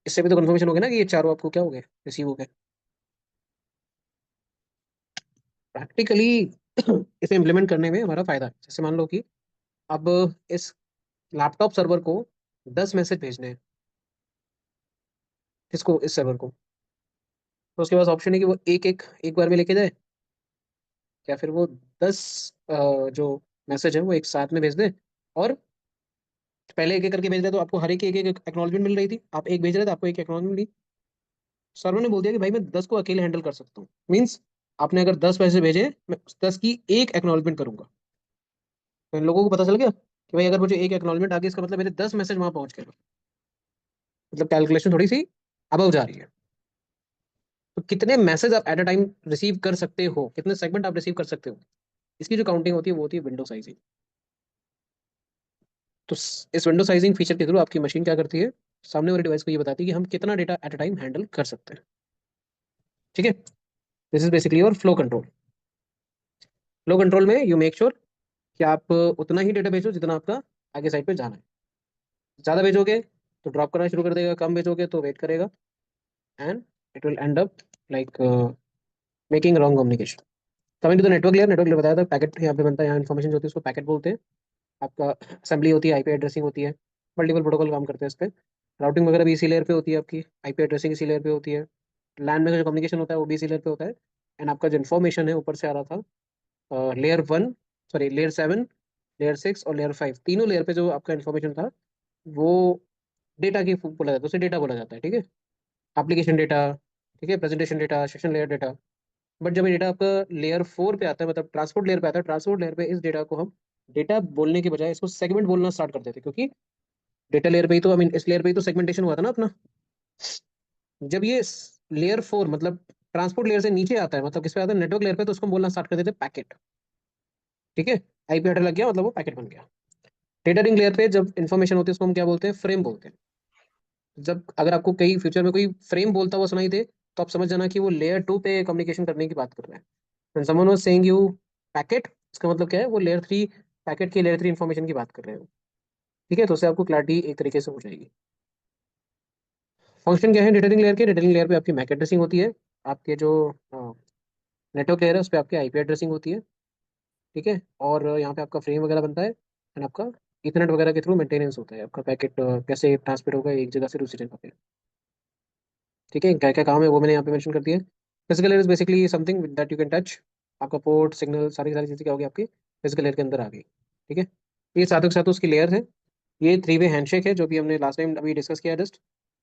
इससे भी तो कंफर्मेशन हो गया ना कि ये चारों आपको क्या हो गए, रिसीव हो गए। प्रैक्टिकली इसे इम्प्लीमेंट करने में हमारा फायदा है। जैसे मान लो कि अब इस लैपटॉप सर्वर को 10 मैसेज भेजने हैं, इसको, इस सर्वर को, तो उसके पास ऑप्शन है कि वो एक एक एक बार में लेके जाए, या फिर वो 10 जो मैसेज है वो एक साथ में भेज दे। और पहले एक एक करके भेज रहे तो आपको हर एक एक एक्नॉलेजमेंट मिल रही थी, आप एक भेज रहे थे आपको एक एक्नॉलेजमेंट मिली। सर्वर ने बोल दिया कि भाई मैं 10 को अकेले हैंडल कर सकता हूँ, मीन्स आपने अगर 10 मैसेज भेजे, मैं उस 10 की एक एक्नॉलेजमेंट करूंगा। तो इन लोगों को पता चल गया कि भाई अगर मुझे एक एक्नॉलेजमेंट आ गई, इसका मतलब मेरे 10 मैसेज वहां पहुंच गए। मतलब कैलकुलेशन थोड़ी सी अबव जा रही है। तो कितने मैसेज आप एट अ टाइम रिसीव कर सकते हो, कितने सेगमेंट आप रिसीव कर सकते हो, इसकी जो काउंटिंग होती है वो होती है विंडो साइजिंग। तो इस विंडो साइजिंग फीचर के थ्रू आपकी मशीन क्या करती है, सामने वाले डिवाइस को ये बताती है कि हम कितना data at a time handle कर सकते हैं। ठीक है। This is basically your flow control. Flow control में यू मेक श्योर कि आप उतना ही डेटा भेजो जितना आपका आगे साइड पे जाना है। ज्यादा भेजोगे तो ड्रॉप करना शुरू कर देगा, कम भेजोगे तो वेट करेगा, and it will end up like making wrong communication. Coming to the network layer बताया था, पैकेट यहाँ पे बनता है, यहाँ इन्फॉर्मेशन जो होती है उसको पैकेट बोलते हैं। आपका असेंबली होती है, आईपी एड्रेसिंग होती है, मल्टीपल प्रोटोकॉल काम करते हैं इस पे। राउटिंग वगैरह भी इसी लेयर पे होती है आपकी, आईपी एड्रेसिंग इसी लेयर पे होती है। लैन में जो कम्युनिकेशन होता है वो भी इसी लेयर पे होता है। एंड आपका जो इन्फॉर्मेशन है ऊपर से आ रहा था, लेयर 1, सॉरी लेयर 7, लेयर 6 और लेयर 5, तीनों लेयर पे जो आपका इन्फॉर्मेशन था वो डेटा की बोला जाता है, उसे डेटा बोला जाता है। ठीक है। एप्लीकेशन डेटा, ठीक है, presentation data, session layer data. But जब ये डेटा आपका लेयर 4 पे आता है, मतलब ट्रांसपोर्ट लेयर पे आता है, ट्रांसपोर्ट लेयर पे इस डेटा को हम डेटा बोलने के बजाय इसको सेगमेंट बोलना स्टार्ट कर देते हैं, क्योंकि डेटा लेयर पे ही तो, आई मीन इस लेयर पे ही तो सेगमेंटेशन हुआ था ना अपना। जब ये लेयर 4 मतलब ट्रांसपोर्ट लेयर से नीचे आता है, मतलब किस पे आता है, नेटवर्क लेयर पे, तो उसको हम बोलना स्टार्ट कर देते हैं पैकेट। ठीक है। आईपी हेडर लग गया मतलब वो पैकेट बन गया। डेटा लिंक लेयर पे जब इन्फॉर्मेशन होती है उसको हम क्या बोलते हैं, फ्रेम बोलते हैं। जब अगर आपको कहीं फ्यूचर में कोई फ्रेम बोलता हुआ सुनाई दे, तो आप समझ जाना कि वो लेयर 2 पे कम्युनिकेशन करने की बात कर रहे हैं। When someone was saying you packet, इसका मतलब क्या है, वो लेयर 3 पैकेट की लेयर 3 इन्फॉर्मेशन की बात कर रहे हैं। ठीक है, तो उससे आपको क्लैरिटी एक तरीके से हो जाएगी। फंक्शन क्या है डिटेलिंग लेयर के? डिटेलिंग लेयर पे आपकी मैक एड्रेसिंग होती है, आपके जो नेटवर्क लेयर है उस पर आपकी आईपी एड्रेसिंग होती है। ठीक है, और यहाँ पे आपका फ्रेम वगैरह बनता है, एंड आपका इथरनेट वगैरह के थ्रू मेंटेनेंस होता है, आपका पैकेट कैसे ट्रांसमिट होगा एक जगह से दूसरी जगह पे। ठीक है, क्या क्या काम है वो मैंने यहाँ पे मेंशन कर दिया है। Physical layer is basically something that you can touch. आपका पोर्ट सिग्नल सारी सारी चीज़ें क्या होगी आपकी फिजिकल लेयर के अंदर आ गई। ठीक है, ये साथों के साथ उसकी लेयर है। ये थ्री वे हैंडशेक है जो भी हमने लास्ट टाइम अभी डिस्कस किया जस्ट।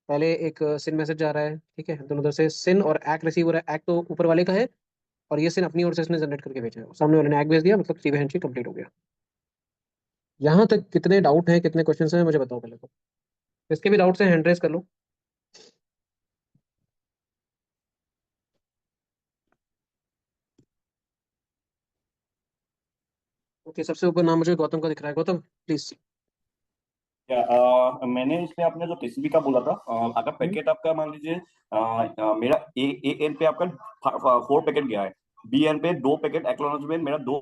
पहले एक सिन मैसेज जा रहा है, ठीक है, दोनों उधर से सिन और एक्ट रिसीव हो रहा है। एक्ट तो ऊपर वाले का है, और ये सिन अपनी ओर से इसने जनरेट करके भेजा है, सामने वाले ने एक्ट भेज दिया, मतलब थ्री वे हैंडशेक कंप्लीट हो गया। यहाँ तक कितने डाउट हैं, कितने क्वेश्चन हैं, मुझे बताओ पहले तो। इसके भी डाउट्स हैं, हैंड रेस कर लो। ओके, सबसे ऊपर नाम मुझे गौतम का दिख रहा है। गौतम प्लीज। मैंने इसमें आपने जो टीसीपी का बोला था, अगर पैकेट आपका मान लीजिए, मेरा ए एन पे आपका 4 पैकेट गया है, बी एन पे 2 पैकेट एक्नॉलेजमेंट मेरा 2।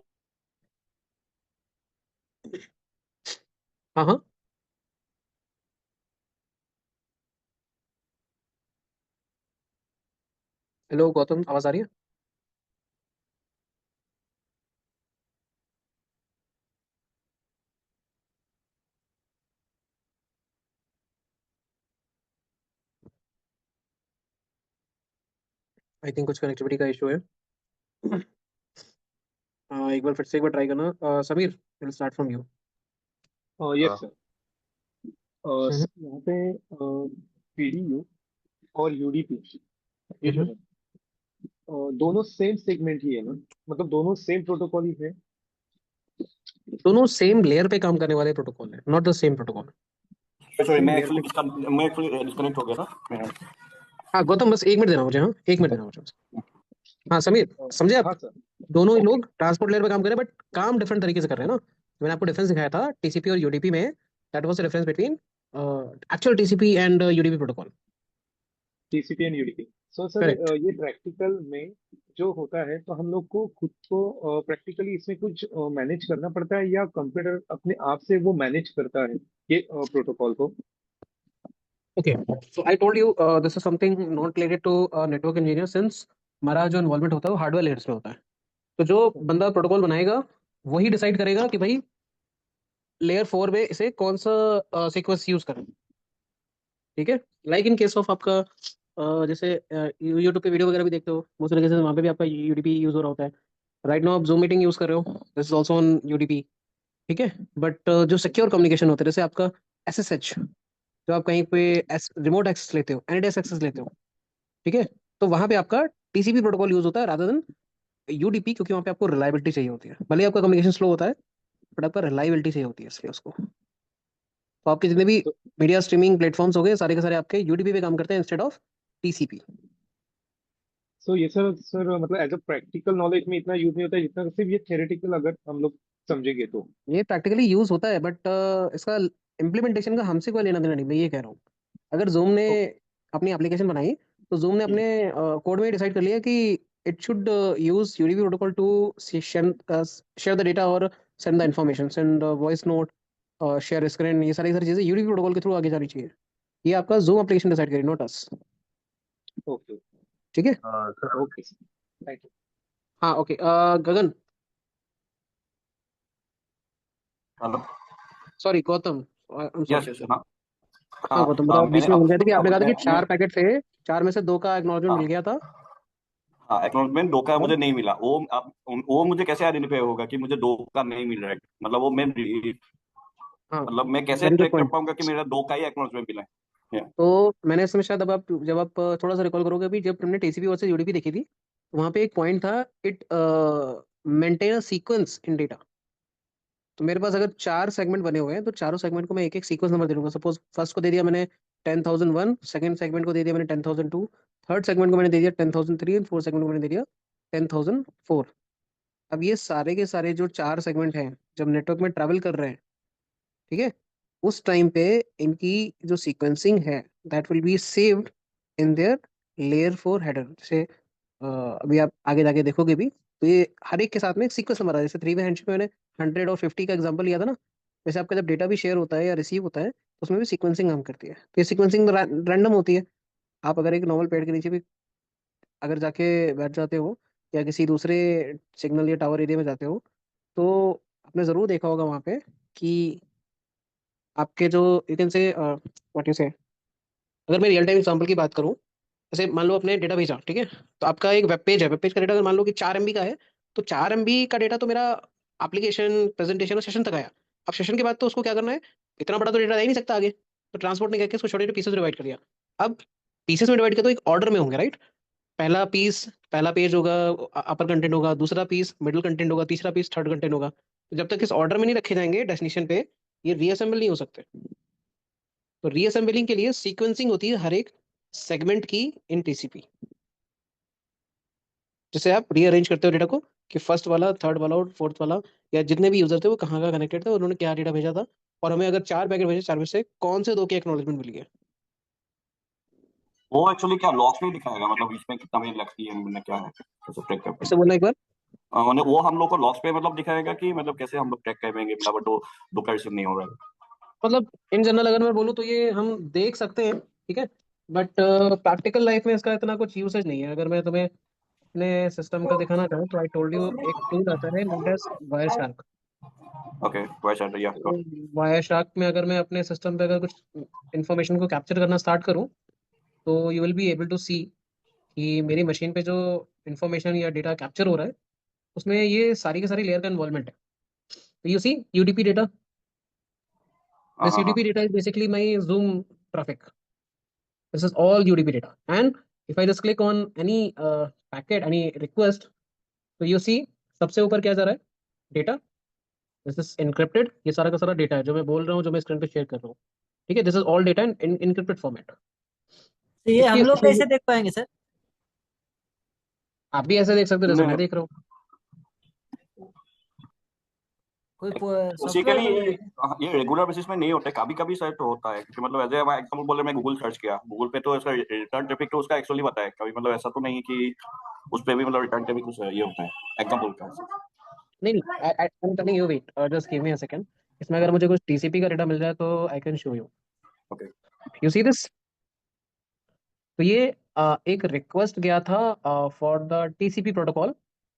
हाँ हाँ। हेलो गौतम, आवाज आ रही है? आई थिंक कुछ कनेक्टिविटी का इशू है। एक बार फिर से एक बार ट्राई करना। Sameer, will start from you. Yes sir. Hmm. यहाँ पे पीडीयू और यूडीपी ये जो हम्म। है, दोनों सेम सेगमेंट ही है ना? मतलब दोनों सेम प्रोटोकॉल ही है? दोनों सेम लेयर पे काम करने वाले प्रोटोकॉल है, not the same protocol. Sorry, same layer पे? मैं एक्चुअली डिस्कनेक्ट हो गया था हाँ गौतम, बस एक मिनट देना मुझे, हाँ एक मिनट देना मुझे बस। हाँ समीर, अ, समझे आप? हाँ सर। दोनों ही लोग ट्रांसपोर्ट लेयर पे काम कर रहे हैं, बट काम डिफरेंट तरीके से कर रहे हैं ना। मैंने आपको डिफरेंस दिखाया था टीसीपी और यूडीपी में। That was the difference between actual TCP and UDP protocol. TCP and UDP. So sir, correct. ये प्रैक्टिकल में जो होता है, तो हम लोग को खुद को प्रैक्टिकली इसमें कुछ मैनेज करना पड़ता है, या कंप्यूटर अपने आप से वो मैनेज करता है ये प्रोटोकॉल को? Okay, so I told you this is something not related to network engineer, since हमारा जो इन्वॉल्वमेंट होता है वो हार्डवेयर लेयर्स में होता है। तो जो बंदा प्रोटोकॉल बनाएगा वही डिसाइड करेगा कि भाई लेयर 4 में इसे कौन सा सीक्वेंस यूज करें। ठीक है, लाइक इन केस ऑफ आपका जैसे यूट्यूब पे वीडियो वगैरह भी देखते हो, उस तरीके से वहाँ पे भी आपका यूडीपी यूज हो रहा होता है। राइट नाउ आप जूम मीटिंग यूज कर रहे हो, this is also on UDP. ठीक है, बट जो सिक्योर कम्युनिकेशन होता है, जैसे आपका एसएसएच, जो आप कहीं पे रिमोट एक्सेस लेते हो, एनडीएस एक्सेस लेते हो, ठीक है, तो वहाँ पे आपका टीसीपी प्रोटोकॉल यूज होता है रादर देन यूडीपी, क्योंकि वहाँ पे आपको रिलायबिलिटी चाहिए होती है। भले ही आपका कम्युनिकेशन स्लो होता है, बट आपका रिलायबिलिटी चाहिए होती है, इसलिए उसको। तो आपके जितने भी तो मीडिया स्ट्रीमिंग प्लेटफॉर्म्स हो गए, सारे के सारे आपके यूडीपी पे काम करते हैं इंस्टेड ऑफ टीसीपी। सो ये सर मतलब एज अ प्रैक्टिकल नॉलेज में इतना यूज नहीं होता है जितना सिर्फ ये थियोरेटिकल अगर हम लोग समझेंगे तो। ये प्रैक्टिकली यूज होता है, बट इसका इम्प्लीमेंटेशन का हमसे कोई लेना देना नहीं, मैं ये कह रहा हूँ। अगर जूम ने ओ, अपनी एप्लीकेशन बनाई, तो जूम ने अपने कोड में डिसाइड कर लिया कि it should use UDP protocol to share the data और send the information, send voice note, share screen, ये सारी सारी चीजें यूडीपी प्रोटोकॉल के थ्रू आगे जानी चाहिए। ये आपका जूम एप्लीकेशन डिसाइड करेगी, नॉट अस। ओके। ठीक है। सर। Okay, thank you. हाँ okay, Gagan, hello. Sorry Gautam, I am yes. Sorry. हाँ। हाँ हाँ। गौतम बताओ, बीच मैंने में अब बोल रहे थे कि आपने कहा था कि मैं 4 पैकेट थे, 4 में से 2 का एक्नॉलेजमेंट मिल हाँ, गया था। हाँ, एक्नॉलेजमेंट 2 का और मुझे नहीं मिला। वो मुझे कैसे आइडेंटिफाई होगा कि मुझे 2 का नहीं मिल रहा है? मतलब वो मैं हाँ, मतलब मैं कैसे दैट इज द ट्रैक कर पॉइंट। पाऊंगा कि मेरा 2 का ही एक्नॉलेजमेंट मिला है? तो मैंने इसमें शायद, अब आप जब आप थोड़ा सा रिकॉल करोगे, अभी जब तुमने टीसीपी वर्सेस यूडीपी देखी थी, तो वहाँ पे एक पॉइंट था, it maintain a sequence in data. तो मेरे पास अगर 4 सेगमेंट बने हुए हैं, तो चारों सेगमेंट को मैं एक एक सीक्वेंस नंबर दे दूंगा। सपोज फर्स्ट को दे दिया मैंने 10,001, सेकंड सेगमेंट को दे दिया मैंने 10,002, थर्ड सेगमेंट को मैंने दे दिया 10,003, एंड फोर्थ सेगमेंट को मैंने दे दिया 10,004। अब ये सारे के सारे जो 4 सेगमेंट हैं, जब नेटवर्क में ट्रैवल कर रहे हैं, ठीक है, उस टाइम पे इनकी जो सीक्वेंसिंग है that will be saved in their layer 4 header. जैसे अभी आप आगे जाके देखोगे भी, तो ये हर एक के साथ में एक सीक्वेंस नंबर है। जैसे 3 वे हैंडशेक में मैंने 100 और 50 का एग्जांपल लिया था ना, वैसे आपका जब डेटा भी शेयर होता है या रिसीव होता है तो उसमें भी सीक्वेंसिंग काम करती है। तो ये सीक्वेंसिंग रैंडम होती है। आप अगर एक नॉर्मल पेड़ के नीचे भी अगर जाके बैठ जाते हो या किसी दूसरे सिग्नल या टावर एरिया में जाते हो, तो आपने ज़रूर देखा होगा वहाँ पे कि आपके जो you can say what you से, अगर मैं रियल टाइम एग्जांपल की बात करूँ, जैसे मान लो आपने डेटा भेजा, ठीक है, तो आपका एक वेब पेज है, वेब पेज का डेटा अगर मान लो कि 4 MB का है, तो 4 MB का डेटा तो मेरा एप्लीकेशन प्रेजेंटेशन और सेशन तक आया। अब सेशन के बाद तो उसको क्या करना है, इतना बड़ा तो डेटा दे ही नहीं सकता आगे, तो ट्रांसपोर्ट नहीं करके उसको छोटे छोटे पीसेस डिवाइड कर दिया। अब पीसेस में डिवाइड कर तो एक ऑर्डर में होंगे, राइट। पहला पीस, पहला पेज होगा, अपर कंटेंट होगा, दूसरा पीस मिडिल कंटेंट होगा, तीसरा पीस थर्ड कंटेंट होगा। तो जब तक इस ऑर्डर में नहीं रखे जाएंगे डेस्टिनेशन पे, ये रीअसेंबल नहीं हो सकते। तो रीअसेंबलिंग के लिए सीक्वेंसिंग होती है हर एक सेगमेंट की इन टीसीपी। जैसे आप रीअरेंज करते हो डेटा को कि फर्स्ट वाला, थर्ड वाला और फोर्थ वाला, या जितने भी यूजर थे वो कहाँ कहाँ कनेक्टेड थे और उन्होंने क्या डेटा भेजा था, और हमें अगर 4 पैकेट भेजे, 4 में से कौन से 2 की एक्नॉलेजमेंट मिली है। वो एक्चुअली क्या लॉक्स में दिखाएगा, मतलब इसमें कितना मिनट लगती है, मैंने क्या है कैसे ट्रैक करते हैं। इससे बोलना एक बार। मतलब वो हम लोग को लॉक्स पे मतलब दिखाएगा कि मतलब कैसे हम लोग ट्रैक करेंगे, मतलब दो का रिसीव नहीं हो रहा है। मतलब इन जनरल अगर मैं बोलूँ तो ये हम देख सकते हैं, ठीक है, बट प्रैक्टिकल लाइफ में इसका इतना कुछ यूसेज नहीं है। अगर मैं तुम्हें अपने सिस्टम का दिखाना चाहूँ तो आई टोल्ड यू एक टूल आता है note as Wireshark. Okay वैसा या वायर शार्क में अगर मैं अपने सिस्टम पे अगर कुछ इंफॉर्मेशन को कैप्चर करना स्टार्ट करूँ, तो you will be able to see कि मेरी मशीन पे जो इन्फॉर्मेशन या डेटा कैप्चर हो रहा है उसमें ये सारी की सारी लेयर का इन्वॉल्वमेंट है। तो यू सी यूडीपी डेटा, हाँ दिस हाँ हाँ। UDP data is basically my zoom traffic. This is all UDP data, and if I just click on any packet, any request, तो यू सी सबसे ऊपर क्या जा रहा है, डेटा। दिस इज इनक्रिप्टेड, ये सारा का सारा डेटा है जो मैं बोल रहा हूँ, जो मैं स्क्रीन पे शेयर कर रहा हूँ, ठीक है। This is all data in encrypted format. तो ये इसकी हम लोग इसमें कैसे देख पाएंगे सर? आप भी ऐसे देख सकते हो जैसे मैं नहीं, देख रहा हूँ। कोई बेसिकली सॉफ्टवेयर ये रेगुलर बेसिस में नहीं होता है, कभी कभी शायद तो होता है, क्योंकि मतलब एज एग्जांपल बोले मैं गूगल सर्च किया, गूगल पे तो इसका रिटर्न ट्रैफिक तो उसका एक्चुअली पता है, कभी मतलब ऐसा तो नहीं कि उस पे भी मतलब रिटर्न ट्रैफिक कुछ ये होता है एग्जांपल का। नहीं नहीं, I am telling you, wait just give me a second. इसमें अगर मुझे कुछ टीसीपी का डेटा मिल जाए तो I can show you. Okay you see this, तो ये एक रिक्वेस्ट गया था फॉर द टीसीपी प्रोटोकॉल।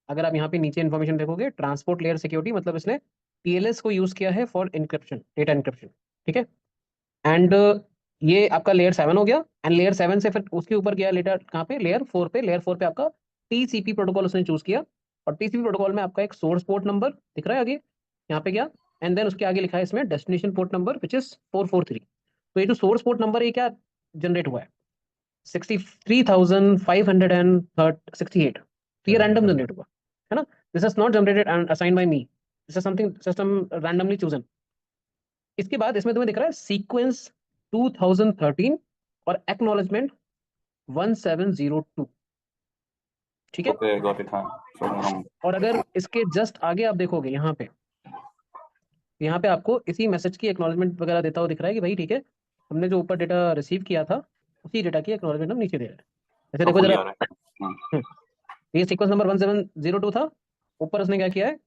अगर आप यहाँ पे नीचे इन्फॉर्मेशन देखोगे, ट्रांसपोर्ट लेयर सिक्योरिटी, मतलब इसने टीएलएस को यूज किया है फॉर इंक्रिप्शन, डेटा इंक्रिप्शन, ठीक है। एंड ये आपका लेयर 7 हो गया, एंड लेयर 7 से फिर उसके ऊपर गया लेटर कहाँ पे, लेयर 4 पे। लेयर 4 पे आपका टीसीपी प्रोटोकॉल उसने चूज किया, और टीसीपी प्रोटोकॉल में आपका एक सोर्स पोर्ट नंबर दिख रहा है आगे, यहाँ पे गया, एंड देन उसके आगे लिखा है इसमें destination port number which is 443। तो ये जो सोर्स पोर्ट नंबर है ये क्या जनरेट हुआ है, 63,568। तो ये रैंडम जनरेट हुआ है ना। This is not generated and assigned by me, this is something system randomly chosen. इसके बाद इसमें तुम्हें दिख रहा है सीक्वेंस 2013 और एक्नॉलेजमेंट 1702, ठीक है। Okay got it. हाँ so, हम और अगर इसके जस्ट आगे आप देखोगे यहाँ पे आपको इसी मैसेज की एक्नॉलेजमेंट वगैरह देता हुआ दिख रहा है कि भाई ठीक है, हमने जो ऊपर डेटा रिसीव किया था उसी डेटा की एक्नॉलेजमेंट हम नीचे दे रहे हैं। जैसे तो देखो फुल जरा, आ रहा है। हम्म, ये सीक्वेंस नंबर 1702 था, ऊपर उसने क्या किया है,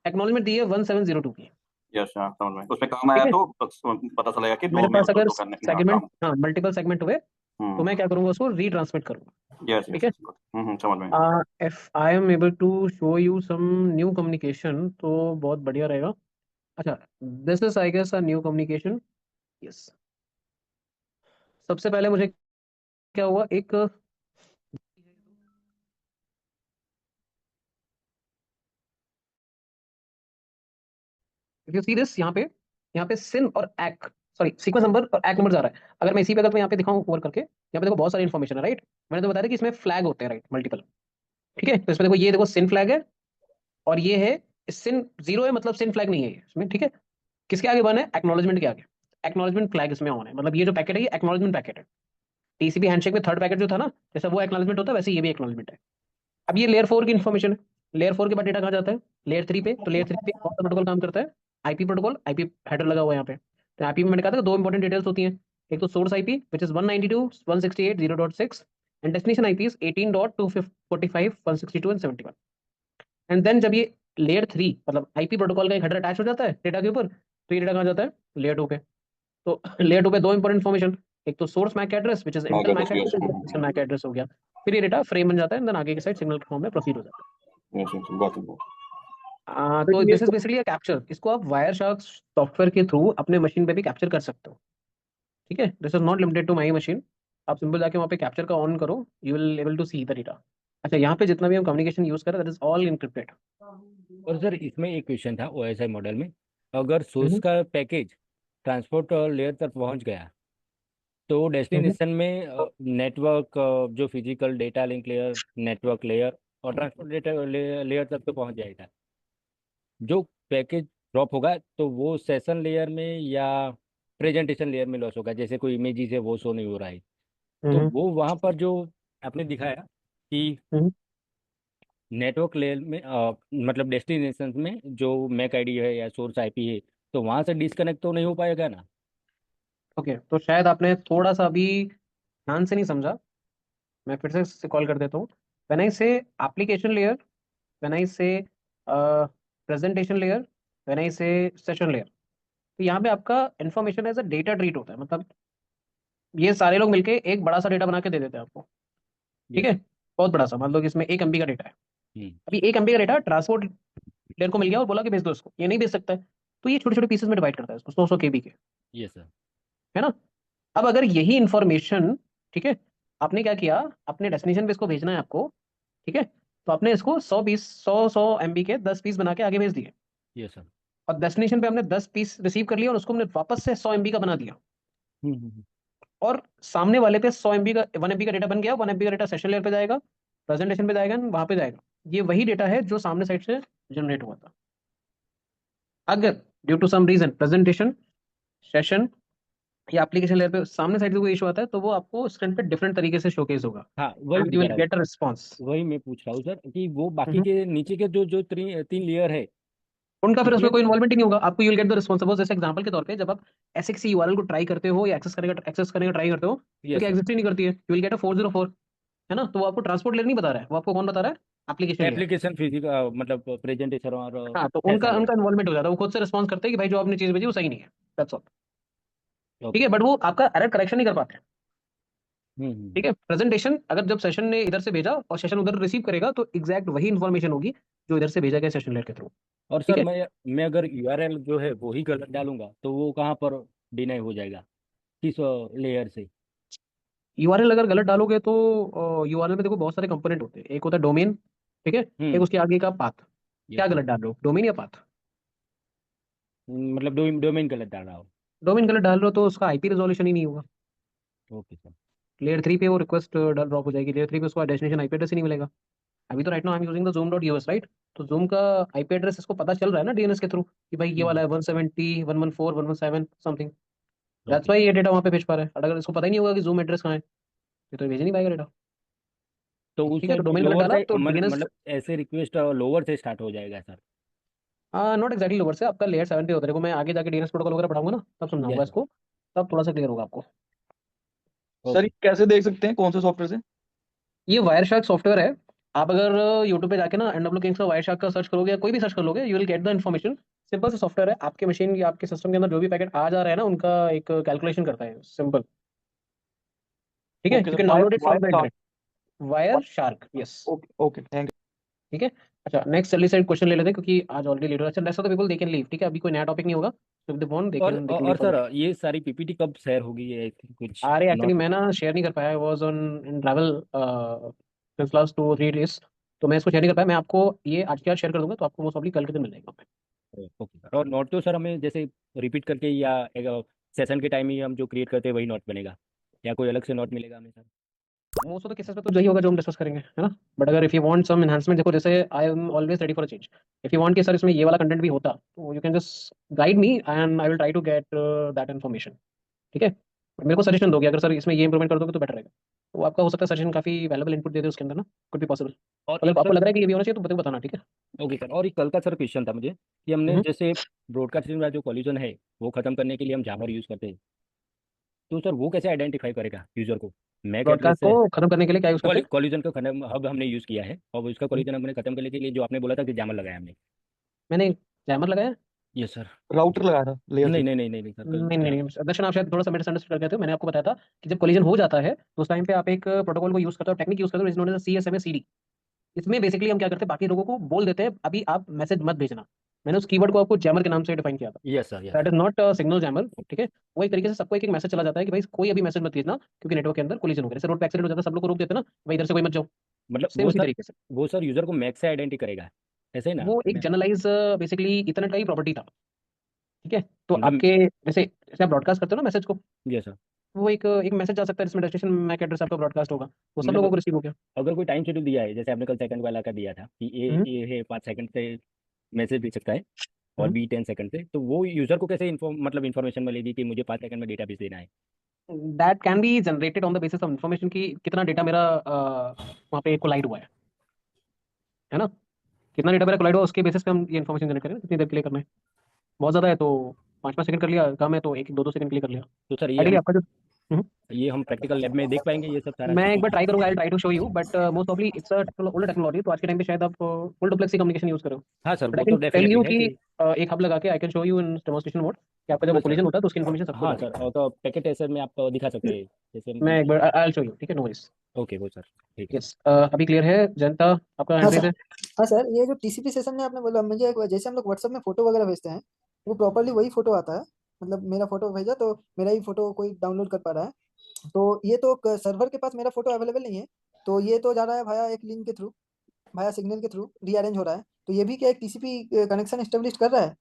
एक्नॉलेजमेंट दी है 1702 की, यस हाँ समझ में, उसमें काम ठीक आया है। तो पता चलेगा कि मेरे दो में पास मतलब अगर दो करने हाँ सेगमेंट, काम। हाँ मल्टीपल सेगमेंट हुए, तो मैं क्या करूंगा, उसको रीट्रांसमिट करूंगा, यस ठीक यस। है। समझ में। If I am able to show you some new communication तो बहुत बढ़िया रहेगा। अच्छा, this is I guess a new communication, yes. सबसे पहले मुझे क्या हुआ, एक यू सी दिस, यहाँ पे सिन और एक्, सॉरी सीक्वेंस नंबर और एक् नंबर जा रहा है। अगर मैं इसी पे अगर मैं यहाँ पे दिखाऊं ओवर करके, यहाँ पे देखो बहुत सारी इन्फॉर्मेशन है, राइट। मैंने तो बताया था कि इसमें फ्लैग होते हैं, राइट, मल्टीपल, ठीक है। तो इसमें देखो, ये देखो सिन फ्लैग है, और ये है सिन जीरो है, मतलब सिन फ्लैग नहीं है ये इसमें, ठीक है। किसके आगे वन है, एक्नॉलेजमेंट के आगे, एक्नॉलेजमेंट फ्लैग इसमें ऑन है, मतलब ये जो पैकेट है ये एक्नॉलेजमेंट पैकेट है। टीसीपी हैंडशेक में थर्ड पैकेट जो था ना, जैसा वो एक्नॉलेजमेंट होता है वैसे ये भी एक्नॉलेजमेंट है। अब ये लेयर 4 की इन्फॉर्मेशन है। लेयर 4 के बाद डेटा कहाँ जाता है, लेयर 3 पे। तो लेयर 3 पे कौन सा प्रोटोकॉल काम करता है, आईपी प्रोटोकॉल, आईपी हेडर लगा हुआ है यहाँ पे। तो आईपी में मैंने कहा था कि दो इंपॉर्टेंट डिटेल्स होती हैं, एक तो source IP which is 192.168.0.6 and destination IP is 18.245.162 and 71। And then जब ये लेयर 3 मतलब आईपी प्रोटोकॉल का एक हेडर अटैच हो जाता है डेटा के ऊपर, तो ये डेटा कहाँ जाता है, लेयर 2 पे। तो लेयर 2 पे दो इंपॉर्टेंट इन्फॉर्मेशन, एक तो source MAC address which is MAC Intel address, MAC yes. Address, destination MAC address हो गया। फिर ये डेटा फ्रेम बन जाता है, देन आगे की साइड सिग्नल के फॉर्म में प्रोसीड हो जाता यस यस, गॉट इट। है। तो तो ये this is basically a capture, इसको आप वायर शार्क सॉफ्टवेयर के थ्रू अपने मशीन पे भी कैप्चर कर सकते हो। ठीक है, this is not limited to my machine. आप सिंपल जाके वहाँ पे कैप्चर का ऑन करो, you will able to see the data. अच्छा, यहाँ पे जितना भी हम कम्युनिकेशन यूज करें दैट इज ऑल इनक्रिप्टेड। और सर इसमें एक क्वेश्चन था ओएसआई मॉडल में, अगर सोर्स का पैकेज ट्रांसपोर्ट लेयर तक पहुंच गया तो डेस्टिनेशन में नेटवर्क जो physical data link layer, network layer और ट्रांसपोर्ट डेटा लेयर तक तो पहुंच जाएगा। जो पैकेज ड्रॉप होगा तो वो सेशन लेयर में या प्रेजेंटेशन लेयर में लॉस होगा, जैसे कोई इमेजेस है वो शो नहीं हो रहा है, तो वो वहाँ पर जो आपने दिखाया कि नेटवर्क लेयर में मतलब डेस्टिनेशन में जो मैक आईडी है या सोर्स आईपी है, तो वहाँ से डिस्कनेक्ट तो नहीं हो पाएगा ना? ओके, तो शायद आपने थोड़ा सा अभी ध्यान से नहीं समझा। मैं फिर से कॉल कर देता हूँ। व्हेन आई से एप्लीकेशन लेयर, व्हेन आई से प्रेजेंटेशन लेयर, व्हेन आई से सेशन लेयर, तो यहाँ पे आपका information as a data treat होता है। मतलब ये सारे लोग मिलके एक बड़ा सा डेटा बना के दे देते हैं आपको। ठीक यस। है, बहुत बड़ा सा, मान लो कि इसमें 1 MB का डेटा है। हम्म। अभी 1 MB का डेटा ट्रांसपोर्ट लेयर को मिल गया और बोला कि भेज दो इसको, ये नहीं भेज सकता है, तो ये छोटे छोटे पीसेस में डिवाइड करता है इसको, 100 KB के। Yes sir. है ना। अब अगर यही इंफॉर्मेशन, ठीक है, आपने क्या किया, अपने डेस्टिनेशन पे इसको भेजना है आपको। ठीक है, तो आपने इसको 100 पीस, 100 100 MB के 10 पीस बना के आगे भेज दिए। Yes sir. और डेस्टिनेशन पे हमने 10 पीस रिसीव कर लिया और उसको हमने वापस से 100 MB का बना दिया। हम्म। और सामने वाले पे 100 MB का, 1 MB का डेटा बन गया, 1 MB का डेटा सेशन लेयर पे जाएगा, प्रेजेंटेशन पे जाएगा, वहां पे जाएगा। ये वही डेटा है जो सामने साइड से जनरेट हुआ था। अगर due to some reason presentation, session या एप्लीकेशन लेयर पे सामने साइड से कोई इशू आता है, तो वो आपको स्क्रीन पे डिफरेंट तरीके से शोकेस होगा हाँ वही एंड यू दिखा विल रहा गेट अ रिस्पॉन्स। हूँ, वही मैं पूछ रहा हूँ सर कि वो बाकी के नीचे के जो जो तीन लेयर है उनका फिर उसमें उसमें। कोई इन्वॉल्वमेंट ही नहीं होगा, आपको you will get the response. Suppose जैसे एग्जांपल के तौर पे, जब आप ऐसे किसी यूआरएल को ट्राई करते हो या एक्सेस करने का ट्राई करते हो, तो यस क्या सर। एग्जिस्ट ही नहीं करती है, यू विल गेट अ 404। है ना, तो वो आपको ट्रांसपोर्ट लेयर नहीं बता रहा है, वो आपको कौन बता रहा है, एप्लीकेशन लेयर। एप्लीकेशन फिजिकल मतलब प्रेजेंटेशन और हाँ, तो उनका सेशन लेयर। उनका इन्वॉल्वमेंट हो जाता है, वो खुद से रिस्पॉन्स करते हैं कि भाई जो आपने चीज भेजी वो सही नहीं है, दैट्स ऑल। ठीक ओके है, सर। बट वो आपका एरर करेक्शन नहीं कर पाते हैं। हम्म। ठीक है, प्रेजेंटेशन अगर जब सेशन ने इधर से भेजा और सेशन उधर रिसीव करेगा, तो एग्जैक्ट वही इन्फॉर्मेशन होगी जो इधर से भेजा गया सेशन लेयर के थ्रू। और ठीक सर है, मैं अगर यूआरएल जो है वो ही गलत डालूंगा तो वो कहाँ पर डिनाई हो जाएगा, किस लेयर से? यूआरएल अगर गलत डालोगे तो यूआरएल में देखो बहुत सारे कंपोनेंट होते हैं, एक होता है डोमेन। ठीक है, एक हम्म। उसके आगे का पाथ। क्या यस सर। गलत डाल रहे हो, डोमेन या पाथ? मतलब डोमेन गलत डाल रहा हूँ। डोमेन गलत डाल रहे हो तो उसका आईपी रेजोल्यूशन ही नहीं होगा। Okay sir. लेयर 3 पे वो रिक्वेस्ट ड्रॉप हो जाएगी, लेयर 3 पे उसका डेस्टिनेशन आईपी एड्रेस ही नहीं मिलेगा। अभी तो right now I am using the zoom dot US, right. तो जूम का आईपी एड्रेस इसको पता चल रहा है ना डीएनएस के थ्रू कि भाई ये वाला हम्म। है 170 114 117 समथिंग। That's okay. वाई ये डेटा वहाँ पे भेज पा रहा है। और अगर इसको पता ही नहीं होगा कि जूम एड्रेस कहाँ है, ये तो भेज ही नहीं पाएगा डेटा। तो ठीक है, उसमें तो डोमेन गलत लोअर डाला से तो डीएनएस। मतलब ऐसे रिक्वेस्ट लोअर से स्टार्ट हो जाएगा सर? नॉट एक्जैक्टली लोअर से, आपका लेयर 7 पे होता है। देखो मैं आगे जाके डीएनएस प्रोटोकॉल वगैरह पढ़ाऊंगा ना, तब समझाऊंगा यस सर। इसको, तब थोड़ा सा क्लियर होगा आपको। सर ये ओके। कैसे देख सकते हैं कौन से सॉफ्टवेयर से? ये वायर शार्क सॉफ्टवेयर है। आप अगर यूट्यूब पे जाके ना एनडब्ल्यू किंग्स का वायर शार्क का सर्च करोगे या कोई भी सर्च कर लोगे, you will get the information. Simple सा सॉफ्टवेयर है, आपके मशीन या आपके सिस्टम के अंदर जो भी पैकेट आ जा रहा है ना, उनका एक कैलकुलेशन करता है, सिंपल। ठीक है, okay you sir, can wire download it wire from the shark. Internet. Wire shark, yes. Okay okay, thank ठीक है। अच्छा, नेक्स्ट जल्दी से क्वेश्चन ले लेते हैं क्योंकि आज ऑलरेडी लेट हो रहा है। Rest of the people they can leave. ठीक है, अभी कोई नया टॉपिक नहीं होगा, so if they want they can और leave for sir the day। ये सारी पीपीटी कब शेयर होगी, ये कुछ अरे एक्चुअली नोट? मैं ना शेयर नहीं कर पाया, I was on in travel since last 2 3 days. तो मैं इसको शेयर नहीं कर पाया। मैं आपको ये आज के आज शेयर कर दूंगा, तो आपको मोस्ट प्रॉब्ली कल के दिन मिल जाएगा। Okay sir. और नोट तो सर हमें जैसे रिपीट करके या एक सेशन के टाइम ही हम जो क्रिएट करते हैं वही नोट बनेगा, या कोई अलग से नोट मिलेगा हमें sir? Most of the cases में तो यही होगा जो हम डिस्कस करेंगे, है ना। बट अगर if you want some enhancement, देखो जैसे I am always ready for a change. If you want कि सर इसमें ये वाला कंटेंट भी होता, तो you can just guide me and I will try to get that information. ठीक है, मेरे को सजेशन दोगे अगर सर इसमें ये इंप्रूवमेंट कर दोगे तो बेटर रहेगा। तो आपका हो सकता है सजेशन काफी वैल्यूबल इनपुट दे दे उसके अंदर ना, कुड बी पॉसिबल। और अगर एक आपको सर लग रहा है कि ये भी होना चाहिए तो बताना, ठीक है। ओके सर, और एक कल का सर क्वेश्चन था मुझे कि हमने हम्म। जैसे ब्रॉडकास्टिंग का जो कॉलिजन है वो खत्म करने के लिए हम जावा यूज़ करते हैं, तो सर वो कैसे आइडेंटिफाई करेगा यूजर को मैक एड्रेस ब्रॉडकास्ट को से? खत्म करने के लिए क्या यूज करते हैं? कॉलिजन का खत्म हब हमने यूज़ किया है और उसका हम्म। कॉलिजन हमने खत्म करने के लिए जो आपने बोला था कि जामर लगाया हमने। मैंने जैमर लगाया? Yes sir. राउटर लगाया था लेयर नहीं थ्री। नहीं नहीं नहीं नहीं सर, नहीं नहीं नहीं, दर्शन आप शायद थोड़ा सा मिसअंडरस्टैंड कर गए थे। मैंने आपको बताया था कि जब कोलिजन हो जाता है तो उस टाइम पे आप एक प्रोटोकॉल को यूज करते हो, टेक्निक यूज करते हो, जिसमें CSMA CD। इसमें बेसिकली हम क्या करते हैं, बाकी लोगों को बोल देते हैं अभी आप मैसेज मत भेजना। मैंने उस कीवर्ड को आपको जैमर के नाम से डिफाइन किया था। Yes sir, yes that sir. Is not signal jammer, ठीक है। वो एक तरीके से सबको एक मैसेज चला जाता है कि भाई कोई अभी मैसेज मत भेजना, क्योंकि नेटवर्क के अंदर कोलिजन हो गया। जैसे रोड पे एक्सीडेंट हो जाता है, सब लोग को रोक देते हैं ना, भाई इधर से कोई मत जाओ। मतलब सेम उसी तरीके से वो सर यूजर को मैक से आइडेंटिटी करेगा, ऐसे ही ना? वो एक मैं जनरलाइज बेसिकली इथरनेट का ही प्रॉपर्टी था, ठीक है। तो मतलब आपके जैसे जैसे आप ब्रॉडकास्ट करते हो ना मैसेज को, यस सर। वो एक मैसेज जा सकता है जिसमें डेस्टिनेशन मैक एड्रेस आपका ब्रॉडकास्ट होगा, वो सब लोगों मतलब को रिसीव हो गया। अगर कोई टाइम शेड्यूल दिया है, जैसे आपने कल सेकंड वाला का दिया था कि हम्म। ए है 5 सेकंड से मैसेज भेज सकता है और हम्म। बी 10 सेकंड से, तो वो यूजर को कैसे मतलब इन्फॉर्मेशन मिलेगी कि मुझे 5 सेकंड में डेटा भेज देना है? That can be generated on the basis of information की कितना डेटा मेरा वहाँ पे कोलाइड हुआ है ना। कितना डेटा मेरा कोलाइड हुआ उसके बेसिस पे हम ये इन्फॉर्मेशन जनरेट करें कितनी देर के लिए करना है। बहुत ज़्यादा है तो 5-5 सेकंड कर लिया, कम है तो 1-2 सेकंड के लिए कर लिया। तो सर आइडियली आपका जो हम्म, ये हम प्रैक्टिकल लैब में देख पाएंगे ये सब सारा मैं एक चीज़ें? बार ट्राई करूंगा, I try to show you, but most offly it's a older technology, तो आज के टाइम पे शायद आप फुल डुप्लेक्सी कम्युनिकेशन यूज करो। हाँ सर, बट वो आई तो कैन टेल डेफिनेटली यू है कि कि एक हब लगा के I can show you in demonstration mode कि आपका जब हाँ वो सर। कोलिजन होता है तो उसकी इन्फॉर्मेशन सबको हाँ सर, जाएगी। और तो पैकेट ऐसे में आप दिखा सकते हैं जैसे मैं एक बार आई शो यू, ठीक है, नो वरीज। ओके वो सर, ठीक है सर। यस, अभी क्लियर है जनता, आपका हाँ एड्रेस सर। है? हाँ सर, ये जो टीसीपी सेशन में आपने बोला मुझे जैसे हम लोग व्हाट्सएप में फोटो वगैरह भेजते हैं, वो प्रॉपरली वही फोटो आता है? मतलब मेरा फोटो भेजा तो मेरा ही फोटो कोई डाउनलोड कर पा रहा है, तो ये तो सर्वर के पास मेरा फोटो अवेलेबल नहीं है, तो ये तो जा रहा है भाया एक लिंक के थ्रू, भाया सिग्नल के थ्रू रीअरेंज हो रहा है, तो ये भी क्या एक टीसीपी कनेक्शन एस्टेब्लिश कर रहा है?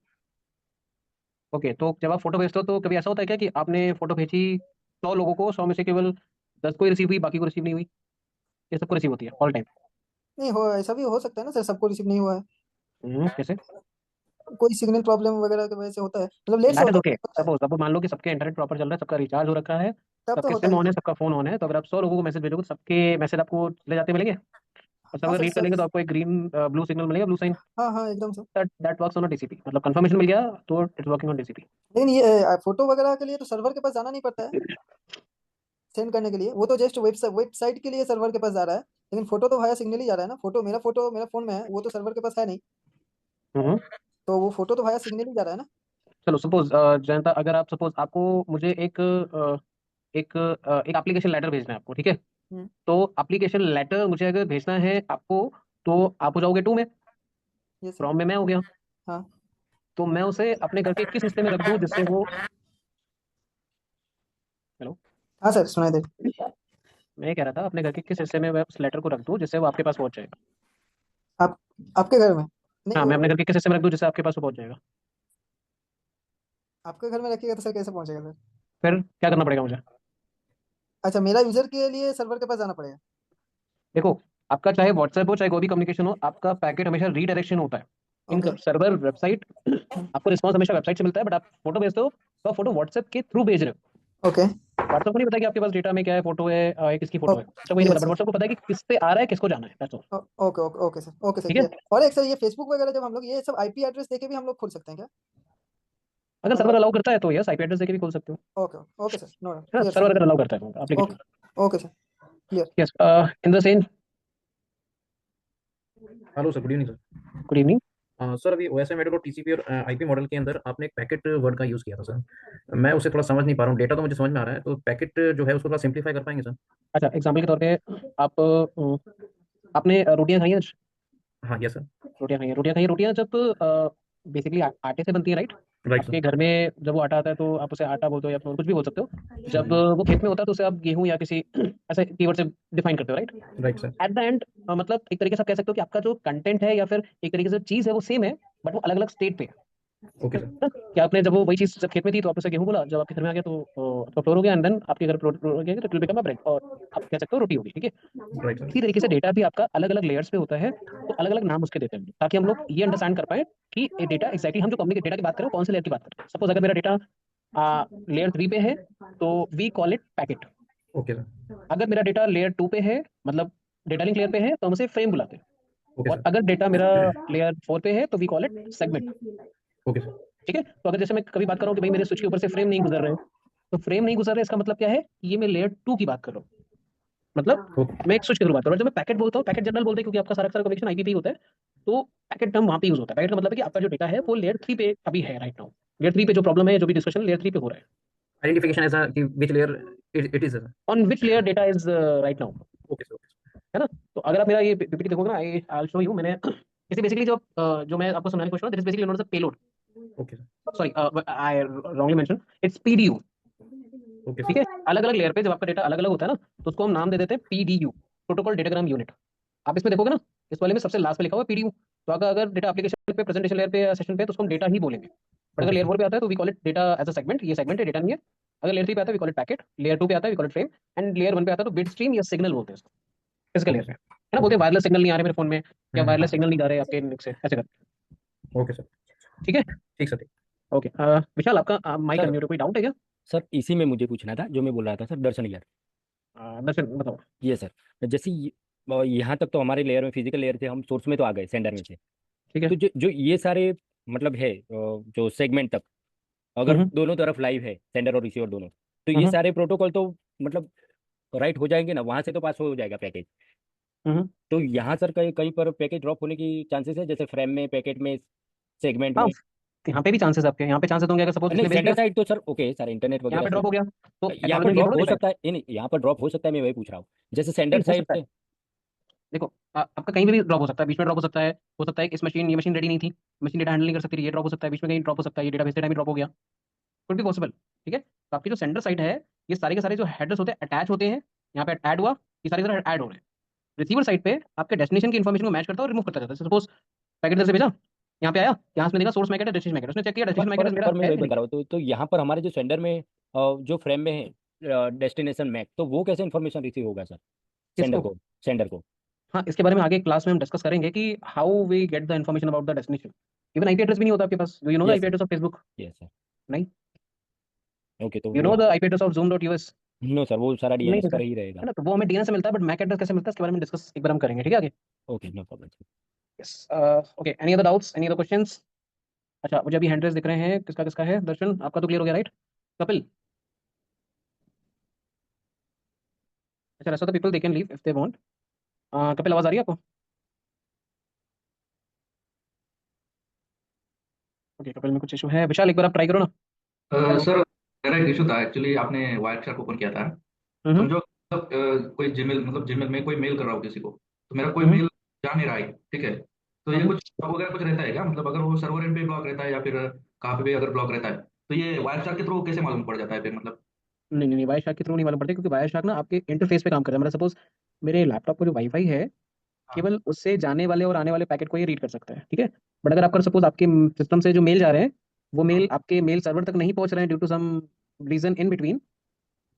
ओके, तो जब आप फोटो भेजते हो तो कभी ऐसा होता है क्या कि आपने फोटो भेजी 100 लोगों को, 100 में से केवल 10 को ही रिसीव हुई, बाकी को रिसीव नहीं हुई? ये सबको रिसीव होती है ऑल टाइम? नहीं हो, ऐसा भी हो सकता है ना सर, सबको रिसीव नहीं हुआ है, कैसे? कोई सिग्नल प्रॉब्लम वगैरह की वजह से होता है, मतलब लेट से दैट इज होता ओके। होता है, सपोज अब मान लो कि सबके इंटरनेट प्रॉपर चल रहा है, सबका रिचार्ज हो रखा है, तब तो सबके होता सिम ही ऑन है, है। सबका फोन ऑन है, तो अगर आप 100 लोगों को मैसेज भेजोगे तो सबके मैसेज आपको चले जाते मिलेंगे, और सब हाँ अगर सर रीड कर सर। लेंगे तो आपको एक ग्रीन ब्लू सिग्नल मिलेगा, ब्लू साइन। हाँ हाँ एकदम sir. That works on a TCP, मतलब कंफर्मेशन मिल गया तो इट्स वर्किंग ऑन TCP। लेकिन ये फोटो वगैरह के लिए तो सर्वर के पास जाना नहीं पड़ता है सेंड करने के लिए, वो तो जस्ट वेबसाइट के लिए सर्वर के पास जा रहा है, लेकिन फोटो तो भाया सिग्नल ही जा रहा है ना, फोटो मेरा फोन में है, वो तो सर्वर के पास है नहीं, हम्म। तो वो फोटो तो भाया सिग्नल ही जा रहा है ना। चलो सपोज जयंता, अगर आप सपोज आपको मुझे एक एप्लीकेशन लेटर भेजना है आपको, ठीक है। हम्म। तो एप्लीकेशन लेटर मुझे अगर भेजना है आपको, तो आप हो जाओगे 2 में, ये सर। फ्रॉम में मैं हो गया। हाँ। तो मैं उसे अपने घर के किस हिस्से में रख दूं जिससे वो, हेलो, हाँ सर सुनाई दे। मैं ये कह रहा था अपने घर के किस हिस्से में मैं उस लेटर को रख दूं जिससे वो आपके पास पहुंच जाएगा? आप आपके घर में नहीं हाँ, मैं अपने वो, घर के किस हिस्से में रख दूं जिससे आपके पास वो पहुंच जाएगा? आपके घर में रखिएगा तो सर कैसे पहुंचेगा सर? फिर क्या करना पड़ेगा मुझे? अच्छा, मेरा यूजर के लिए सर्वर के पास जाना पड़ेगा? देखो, आपका चाहे व्हाट्सएप हो चाहे कोई भी कम्युनिकेशन हो, आपका पैकेट हमेशा रीडायरेक्शन होता है इन ओके। Server website. हम्म। आपको रिस्पॉन्स हमेशा वेबसाइट से मिलता है, बट आप फोटो भेजते हो तो आप फोटो व्हाट्सएप के थ्रू भेज रहे हो। ओके। व्हाट्सएप को नहीं पता कि आपके पास डेटा में क्या है, फोटो है, ये किसकी फोटो है, व्हाट्सएप को ये नहीं पता, यस बट सर। व्हाट्सएप को पता है कि किस पे आ रहा है, किसको जाना है, that's all। Okay okay okay sir, okay sir ठीक है। क्लियर। और एक सर, ये फेसबुक वगैरह जब हम लोग ये सब आईपी एड्रेस देके भी हम लोग खोल सकते हैं क्या? अगर सर्वर मतलब अलाउ करता है तो यस, IP एड्रेस देके भी खोल सकते हो, ओके ओके सर, नो है ना, क्लियर सर। सर्वर अगर अलाउ करता है तो application. Okay okay sir clear. Yes, in the same. Hello sir, good evening sir. Good evening. Sir अभी OSI मेडल और TCP और IP मॉडल के अंदर आपने एक पैकेट वर्ड का यूज़ किया था सर। मैं उसे थोड़ा समझ नहीं पा रहा हूँ। डेटा तो मुझे समझ में आ रहा है, तो पैकेट जो है उसको थोड़ा सिंप्लीफाई कर पाएंगे सर? अच्छा, एग्जाम्पल के तौर पे आप आपने रोटियां खाई हैं आज? हाँ यस सर। रोटियां खाई हैं, रोटियां खाई हैं। रोटियां जब बेसिकली आटे से बनती है, राइट? राइट आपके सर। घर में जब वो आटा आता है तो आप उसे आटा बोलते हो या फिर कुछ भी बोल सकते हो। जब वो खेत में होता है तो उसे आप गेहूं या किसी ऐसे कीवर्ड से डिफाइन करते हो, right? Right sir. At the end मतलब एक तरीके से आप कह सकते हो कि आपका जो कंटेंट है या फिर एक तरीके से चीज है वो सेम है, बट वो अलग अलग स्टेट पे है ओके सर। ना? कि आपने जब वो वही चीज जब खेत में थी तो आपने उसे गेहूं बोला, जब आपके घर में आ गया तो आपका फ्लोर हो गया, एंड देन आपके घर फ्लोर हो गया तो it will become a bread, और आप कह सकते हो रोटी होगी, ठीक है। Right sir. इसी तरीके से डेटा भी आपका अलग अलग लेयर्स पे होता है, तो अलग अलग नाम उसके देते हैं ताकि हम लोग ये अंडरस्टैंड कर पाए कि ये डेटा एग्जैक्टली हम जो कम्युनिकेट डेटा की बात करें कौन से लेयर की बात करें। सपोज अगर मेरा डेटा लेयर 3 पे है तो we call it packet. Okay sir. अगर मेरा डेटा लेयर 2 पे है, मतलब डेटा लिंक लेयर पे है, तो हम उसे फ्रेम बुलाते हैं। ओके और सर। अगर डेटा मेरा लेयर 4 पे है तो we call it segment. Okay sir. ठीक है, तो अगर जैसे मैं कभी बात कर रहा हूँ कि भाई मेरे स्विच के ऊपर से फ्रेम नहीं गुजर रहे, तो फ्रेम नहीं गुजर रहे इसका मतलब क्या है कि ये मैं लेयर 2 की बात कर रहा हूँ। मतलब ओके मैं एक स्विच के थ्रू बात कर रहा हूँ। जब मैं पैकेट बोलता हूँ, पैकेट जनरल बोलते हैं क्योंकि आपका सारा का सारा कनेक्शन आईपी पे ही होता है, तो पैकेट टर्म वहां पे यूज होता है। पैकेट का मतलब है कि आपका जो डेटा है वो लेयर 3 पे अभी है राइट नाउ। लेयर 3 पे जो प्रॉब्लम है, जो भी डिस्कशन लेयर 3 पे हो रहा है, आइडेंटिफिकेशन ऐसा कि which layer it is sir. On which layer data is right now, okay sir. है ना। तो अगर आप मेरा ये पीपीटी देखोगे ना, आई शो यू, मैंने इसे बेसिकली जो मैं आपको समझाने की कोशिश कर रहा हूँ, this is basically known as a payload. Okay sir. Sorry, I wrongly mention, it's PDU. Okay ठीक सर। है, अलग अलग लेयर पे जब आपका डेटा अलग अलग होता है ना, तो उसको हम नाम दे देते हैं पीडीयू, प्रोटोकॉल डेटाग्राम यूनिट। आप इसमें देखोगे ना, इस वाले में सबसे लास्ट पे लिखा हुआ है पीडीयू। तो अगर डेटा एप्लीकेशन पे, प्रेजेंटेशन लेयर पे या सेशन पे है, तो उसको हम डेटा ही बोलेंगे। बट अगर ओके लेयर सर। 4 पे आता है तो we call it data as a segment, ये सेगमेंट है, डेटा नहीं है। अगर लेयर 3 पे आता है we call it packet, layer 2 पे आता है we call it frame, and layer 1 पे आता है तो बिट स्ट्रीम या सिग्नल बोलते हैं इसको, फिजिकल ओके लेयर पे, सर। है ना। बोलते ओके हैं सर। वायरलेस सिग्नल नहीं आ रहे मेरे फोन में, या वायरलेस हम्म। सिग्नल नहीं जा रहे आपके निक से, ऐसे कर। Okay sir. ठीक है, ठीक सर। ठीक। ओके। विशाल, आपका माइक सर अनम्यूट है, कोई डाउट है क्या? सर इसी में मुझे पूछना था जो मैं बोल रहा था सर, दर्शन यार। दर्शन बताओ। ये सर जैसे यहाँ तक तो हमारे लेयर में, फिजिकल लेयर से हम सोर्स में तो आ गए, सेंडर में से। ठीक है। तो जो जो ये सारे मतलब है जो सेगमेंट तक, अगर हम्म दोनों तरफ लाइव है, सेंडर और रिसीवर दोनों, तो ये हम्म सारे प्रोटोकॉल तो मतलब राइट हो जाएंगे ना, वहां से तो पास हो जाएगा पैकेज। हम्म। तो यहाँ सर कहीं कहीं पर पैकेज ड्रॉप होने की चांसेस है, जैसे फ्रेम में, पैकेट में, सेगमेंट हाँ, में। यहाँ पे भी चांसेस आपके, यहाँ पे चांसेस होंगे अगर सपोज नहीं इसने भेज सेंटर दिया, साइड तो सर ओके सर, इंटरनेट यहाँ वगैरह पे ड्रॉप सो हो गया, तो यहाँ पर एक्नॉलेजमेंट ये ड्रॉप थोड़ा हो देता है। सकता है, नहीं यहाँ पर ड्रॉप हो सकता है, मैं वही पूछ रहा हूँ। जैसे नहीं, सेंडर हो साइड सकता है। से। देखो, आपका कहीं भी ड्रॉप हो सकता है, बीच में ड्रॉप हो सकता है। हो सकता है कि इस मशीन, ये मशीन रेडी नहीं थी, मशीन डेटा हैंडल नहीं कर सकती थी, ये ड्रॉप हो सकता है, बीच में कहीं ड्रॉप हो सकता है, ये डेटा भेजते टाइम ड्रॉप हो गया, कुड बी पॉसिबल। ठीक है, तो आपकी जो सेंडर साइड है, ये सारे के सारे जो हेडर्स होते हैं अटैच होते हैं, यहाँ पे ऐड हुआ, ये सारे सारे ऐड हो रहे हैं। रिसीवर साइड पे आपके डेस्टिनेशन की इन्फॉर्मेशन को मैच करता है और रिमूव करता जाता है। सपोज पैकेट इधर से भेजा, यहाँ पे आया, यहाँ उसमें देखा सोर्स मैकेट है, डेस्टिनेशन मैकेट, उसने चेक किया डेस्टिनेशन मैकेट मेरा पर मैं है वही कि नहीं। बता रहा हूँ, तो यहाँ पर हमारे जो सेंडर में जो फ्रेम में है डेस्टिनेशन मैक, तो वो कैसे इन्फॉर्मेशन रिसीव होगा सर, सेंडर किसको? को, सेंडर को। हाँ, इसके बारे में आगे क्लास में हम डिस्कस करेंगे कि how we get the information about the destination. Even IP address भी नहीं होता आपके पास, do you know the yes IP sir. Address of Facebook? Yes sir. नहीं। ओके तो you know the IP address of zoom.us? No sir, वो सारा नहीं डीएनएस होता, पर ही रहेगा। है ना। तो वो हमें डीएनएस से मिलता है, बट मैक एड्रेस कैसे मिलता है इसके बारे में डिस्कस एक बार हम करेंगे, ठीक है, आगे। Okay no problem. Yes, okay. Any other doubts, any other questions? अच्छा, मुझे अभी हैंड रेस दिख रहे हैं, किसका किसका है? दर्शन, आपका तो क्लियर हो गया राइट? कपिल? अच्छा, rest of the people they can leave if they want. Kapil, आवाज आ रही है आपको? ओके, कपिल में कुछ इशू है। विशाल, एक बार आप ट्राई करो ना। सर मेरा एक इशू था एक्चुअली, आपने वायर शार्क ओपन किया था। हम्म समझो मतलब कोई जीमेल, मतलब जीमेल में कोई मेल कर रहा हूँ किसी को, तो मेरा कोई हम्म मेल जा नहीं रहा है, ठीक है। तो ये हम्म। कुछ bug वगैरह कुछ रहता है क्या, मतलब अगर वो सर्वर एंड पे ब्लॉक रहता है या फिर कहाँ पे भी अगर ब्लॉक रहता है, तो ये वायर शार्क के थ्रू कैसे मालूम पड़ जाता है फिर, मतलब। नहीं नहीं नहीं, वायर शार्क के थ्रू नहीं मालूम पड़ता, क्योंकि वायर शार्क ना आपके इंटरफेस पे काम करता है। मतलब सपोज मेरे लैपटॉप का जो वाईफाई है, हाँ। केवल उससे जाने वाले और आने वाले पैकेट को ही रीड कर सकता है, ठीक है। बट अगर आपका सपोज आपके सिस्टम से जो मेल जा रहे हैं, वो हाँ। मेल आपके मेल सर्वर तक नहीं पहुंच रहे हैं due to some reason in between,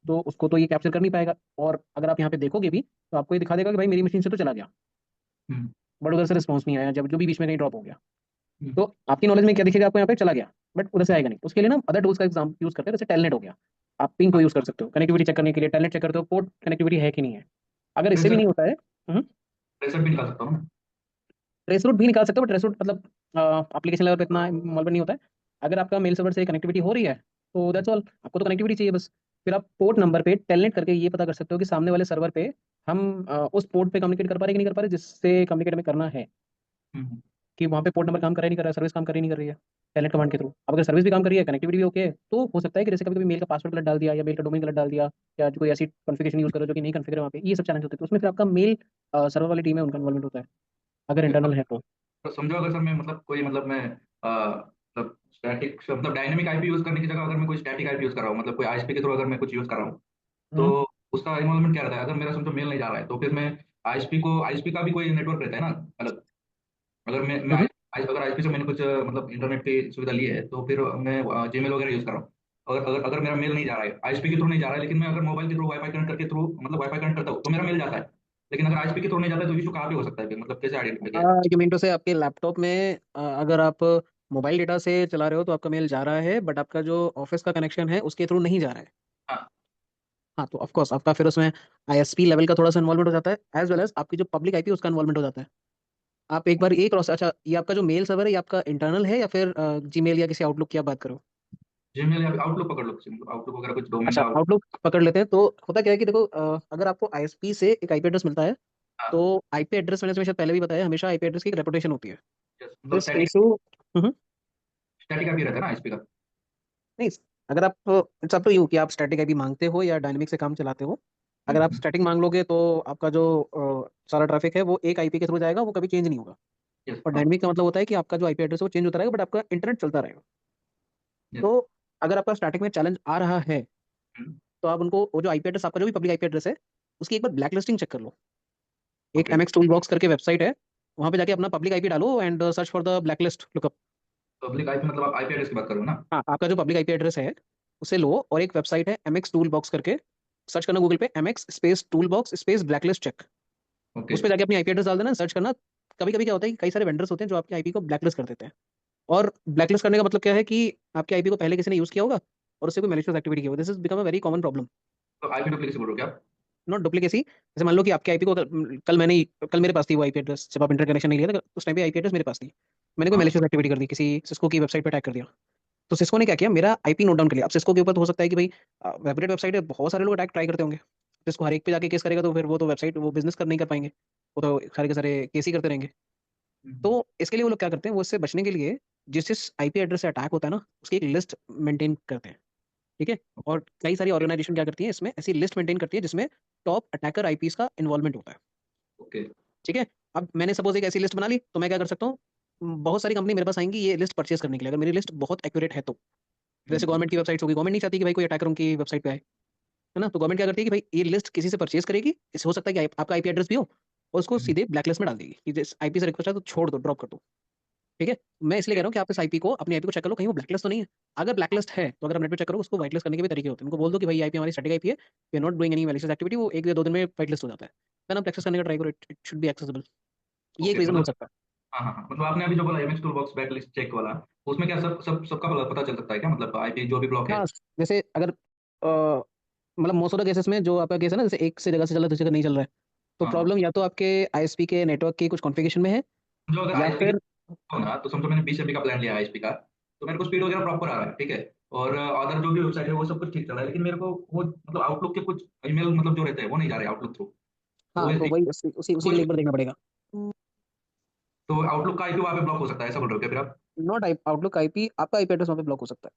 तो उसको तो ये कैप्चर कर नहीं पाएगा। और अगर आप यहाँ पे देखोगे भी, तो आपको ये दिखा देगा कि भाई मेरी मशीन से तो चला गया, हम्म। बट उधर से रिस्पॉन्स नहीं आया, जब जो भी बीच में कहीं ड्रॉप हो गया। हम्म। तो आपकी नॉलेज में क्या दिखेगा आपको, यहाँ पे चला गया, बट उधर से आएगा नहीं। उसके लिए ना अदर टूल्स का एग्जाम यूज करते हैं, जैसे टेलनेट हो गया। आप पिंग को यूज कर सकते हो कनेक्टिविटी चेक करने के लिए, टेलनेट चेक करते हो पोर्ट कनेक्टिविटी है कि नहीं है। अगर इससे भी ट्रेसर नहीं होता है, ट्रेसर भी निकाल सकता हूँ ना। ट्रेस रूट भी निकाल सकते हो, बट ट्रेस रूट मतलब एप्लीकेशन लेवल पे इतना इन्वॉल्व नहीं होता है। अगर आपका मेल सर्वर से कनेक्टिविटी हो रही है, तो दैट्स ऑल, आपको तो कनेक्टिविटी चाहिए बस। फिर आप पोर्ट नंबर पे टेलनेट करके ये पता कर सकते हो कि सामने वाले सर्वर पे हम उस पोर्ट पे कम्युनिकेट कर पा रहे कि नहीं कर पा रहे, जिससे कम्युनिकेट हमें करना है, हम्म। कि वहाँ पे पोर्ट नंबर काम कर रहा है नहीं कर रहा है, सर्विस काम कर रही नहीं कर रही है, टेलनेट कमांड के थ्रू। अब अगर सर्विस भी काम कर रही है, कनेक्टिविटी भी ओके है, तो हो सकता है कि जैसे कभी कभी मेल का पासवर्ड गलत डाल दिया, या मेल का डोमेन गलत डाल दिया, या कोई ऐसी कॉन्फ़िगरेशन यूज करो जो कि नहीं कॉन्फ़िगर है वहाँ पे, ये सब चैलेंज होते हैं। तो उसमें फिर आपका मेल सर्वर वाली टीम है, उनका इन्वॉल्वमेंट होता है, अगर इंटरनल है तो। तो समझो अगर सर मैं मतलब कोई मतलब मैं मतलब स्टैटिक मतलब डायनेमिक आईपी यूज करने की जगह अगर मैं कोई स्टैटिक आईपी यूज कर रहा हूँ, मतलब कोई आईएसपी के थ्रू अगर मैं कुछ यूज कर रहा हूँ, तो हम्म उसका इन्वॉल्वमेंट क्या रहता है। अगर मेरा समझो मेल नहीं जा रहा है, तो फिर मैं आईएसपी का भी कोई नेटवर्क रहता है ना अलग। अगर मैं हम्म। अगर आईएसपी से मैंने कुछ मतलब इंटरनेट की सुविधा ली है, तो फिर मैं जीमेल वगैरह यूज कर रहा हूँ। अगर मेरा मेल नहीं जा रहा है, आईएसपी के थ्रू नहीं जा रहा है, लेकिन मैं अगर मोबाइल के थ्रू वाईफाई कनेक्ट करके थ्रू मतलब वाईफाई कनेक्ट करता हूँ, तो मेरा मेल जाता है। लेकिन अगर आईएसपी के थ्रू नहीं जाता है, तो इशू कहाँ पे हो सकता है फिर, मतलब कैसे आइडेंटिफाई किया जाए। यू मीन टू से आपके लैपटॉप में अगर आप मोबाइल डेटा से चला रहे हो तो आपका मेल जा रहा है, बट आपका जो ऑफिस का कनेक्शन है उसके थ्रू नहीं जा रहा है। हाँ। हाँ, तो ऑफ कोर्स आपका फिर उसमें आईएसपी लेवल का थोड़ा सा इन्वॉल्वमेंट हो जाता है, एज वेल एज आपकी जो पब्लिक आईपी उसका इन्वॉल्वमेंट हो जाता है। आप एक बार ये क्रॉस, अच्छा ये आपका जो मेल सर्वर है ये आपका इंटरनल है या फिर जीमेल या किसी आउटलुक की आप बात करो? जीमेल या आउटलुक पकड़ लो, मतलब आउटलुक वगैरह कुछ डोमेन अच्छा का। आउटलुक पकड़ लेते हैं। तो होता क्या है कि देखो, अगर आपको आईएसपी से एक आईपी एड्रेस मिलता है, हाँ, तो आईपी एड्रेस मैंने तुम्हें शायद पहले भी बताया, हमेशा आईपी एड्रेस की एक रेपुटेशन होती है। मतलब this static issue, static IP रहता है ना आईएसपी का। नहीं, अगर आप, इट्स अप टू यू कि आप स्टैटिक आईपी मांगते हो या डायनेमिक से काम चलाते हो। अगर आप हम्म, स्टैटिक मांग लोगे तो आपका जो सारा ट्रैफिक है वो एक आईपी के थ्रू जाएगा, वो कभी चेंज नहीं होगा। यस, और हाँ, डायनेमिक का मतलब होता है कि आपका जो आईपी एड्रेस है वो चेंज होता रहेगा, बट आपका इंटरनेट चलता रहेगा। यस। तो अगर आपका स्टैटिक में चैलेंज आ रहा है, हम्म, तो आप उनको वो जो आईपी एड्रेस, आपका जो भी पब्लिक आईपी एड्रेस है, उसकी एक बार ब्लैक लिस्टिंग चेक कर लो। एक ओके। एमएक्स टूल बॉक्स करके वेबसाइट है, वहां पे जाके अपना पब्लिक आईपी डालो and search for the black list lookup. Public IP मतलब आप आईपी एड्रेस की बात कर रहे हो ना? हाँ, आपका जो पब्लिक आईपी एड्रेस है उसे लो, और एक वेबसाइट है एमएक्स टूल बॉक्स करके, सर्च करना गूगल पे, MX space tool box space blacklist check. Okay. उस पे जाके अपनी आईपी एड्रेस डाल देना, सर्च करना। कभी कभी क्या होता है कि कई सारे वेंडर्स होते हैं जो आपके आईपी को ब्लैकलिस्ट कर देते हैं। और ब्लैकलिस्ट करने का मतलब क्या है कि आपके आईपी को पहले किसी ने यूज किया होगा और उससे कोई मैलिशियस एक्टिविटी की होगी। This is become a very common problem. तो आईपी डुप्लीकेसी बोल रहे हो क्या आप? नॉट डुप्लीकेसी, जैसे मान लो कि आपके आईपी को कल मेरे पास थी वो आईपी एड्रेस, जब आप इंटर कनेक्शन नहीं लिया था उस टाइम पे आईपी एड्रेस मेरे पास थी। मैंने कोई हाँ, मैलिशियस एक्टिविटी कर दी, किसी सिस्को की वेबसाइट पे अटैक कर दिया। तो सिस्को ने क्या किया, मेरा आईपी नोट डाउन कर लिया। अब सिस्को के ऊपर तो हो सकता है कि भाई वेबरेट वेबसाइट है, बहुत सारे लोग अटैक ट्राई करते होंगे। सिस्को हर एक पे जाके केस करेगा तो फिर वो तो वेबसाइट, वो बिजनेस कर नहीं कर पाएंगे, वो तो सारे के सारे केस ही करते रहेंगे। तो हम्म, इसके लिए वो लोग क्या करते हैं, वो इससे बचने के लिए जिस जिस आईपी एड्रेस से अटैक होता है ना, उसकी एक लिस्ट मेंटेन करते हैं। ठीक है। और कई सारी ऑर्गेनाइजेशन क्या करती है, इसमें ऐसी लिस्ट मेंटेन करती है जिसमें टॉप अटैकर आईपीस का इन्वॉल्वमेंट होता है। ओके। ठीक है। अब मैंने सपोज एक ऐसी लिस्ट बना ली, तो मैं क्या कर सकता हूँ, बहुत सारी कंपनी मेरे पास आएंगी ये लिस्ट परचेज करने के लिए, अगर मेरी लिस्ट बहुत एक्यूरेट है तो। जैसे हम्म, गवर्नमेंट की वेबसाइट होगी, गवर्नमेंट नहीं चाहती कि भाई कोई अटैकर उनकी वेबसाइट पे आए, है ना। तो गवर्नमेंट क्या करती है कि भाई ये लिस्ट किसी से परचेज करेगी, इससे हो सकता है कि आपका आईपी एड्रेस भी हो, और उसको हम्म, सीधे ब्लैकलिस्ट में डाल देगी कि जिस आईपी से रिक्वेस्ट है तो छोड़ दो, ड्रॉप कर दो। ठीक है। मैं इसलिए कह रहा हूँ कि आप इस आईपी को, अपनी आईपी को चेक कर लो, कहीं वो ब्लैकलिस्ट तो नहीं है। अगर ब्लैकलिस्ट है तो अगर आप नेट पे चेक करो, उसको व्हाइट लिस्ट करने के भी तरीके होते हैं। उनको बोल दो कि भाई ये आईपी हमारी स्टैटिक आईपी है, we are not doing any malicious activity, वो एक या दो दिन में व्हाइट लिस्ट हो जाता है। देन आप एक्सेस करने का ट्राई करो, इट शुड बी एक्सेसिबल। ये एक ओके। रीजन हो मतलब सकता है। हाँ, हाँ, हाँ, मतलब आपने अभी जो बोला MX tool box back list check वाला, उसमें क्या सबका पता चल सकता है क्या? मतलब आईपी जो भी ब्लॉक है। हाँ, जैसे अगर मतलब मोस्ट ऑफ द केसेस में जो आपका केस है ना, जैसे एक से जगह से चल रहा है दूसरी जगह नहीं चल रहा है, तो हाँ, हाँ। प्रॉब्लम या तो आपके आईएसपी के नेटवर्क की कुछ कॉन्फ़िगरेशन में है, जो अगर या आईएसपी फिर हो ना, तो समझो मैंने 20 एमबी का प्लान लिया आईएसपी का, तो मेरे को स्पीड वगैरह प्रॉपर आ रहा है, ठीक है। और अदर जो भी वेबसाइट है वो सब कुछ ठीक चल रहा है, लेकिन मेरे को वो मतलब आउटलुक के कुछ ईमेल मतलब जो रहते हैं वो नहीं जा रहे आउटलुक थ्रू। तो हाँ, वो तो वही उसी उसी उसी के लिए एक बार देखना पड़ेगा। तो आउटलुक का आईपी वहाँ पे ब्लॉक हो सकता है, ऐसा बोल रहे हो क्या फिर आप? नॉट आई आउटलुक आईपी, आपका आईपी एड्रेस वहाँ पे ब्लॉक हो सकता है,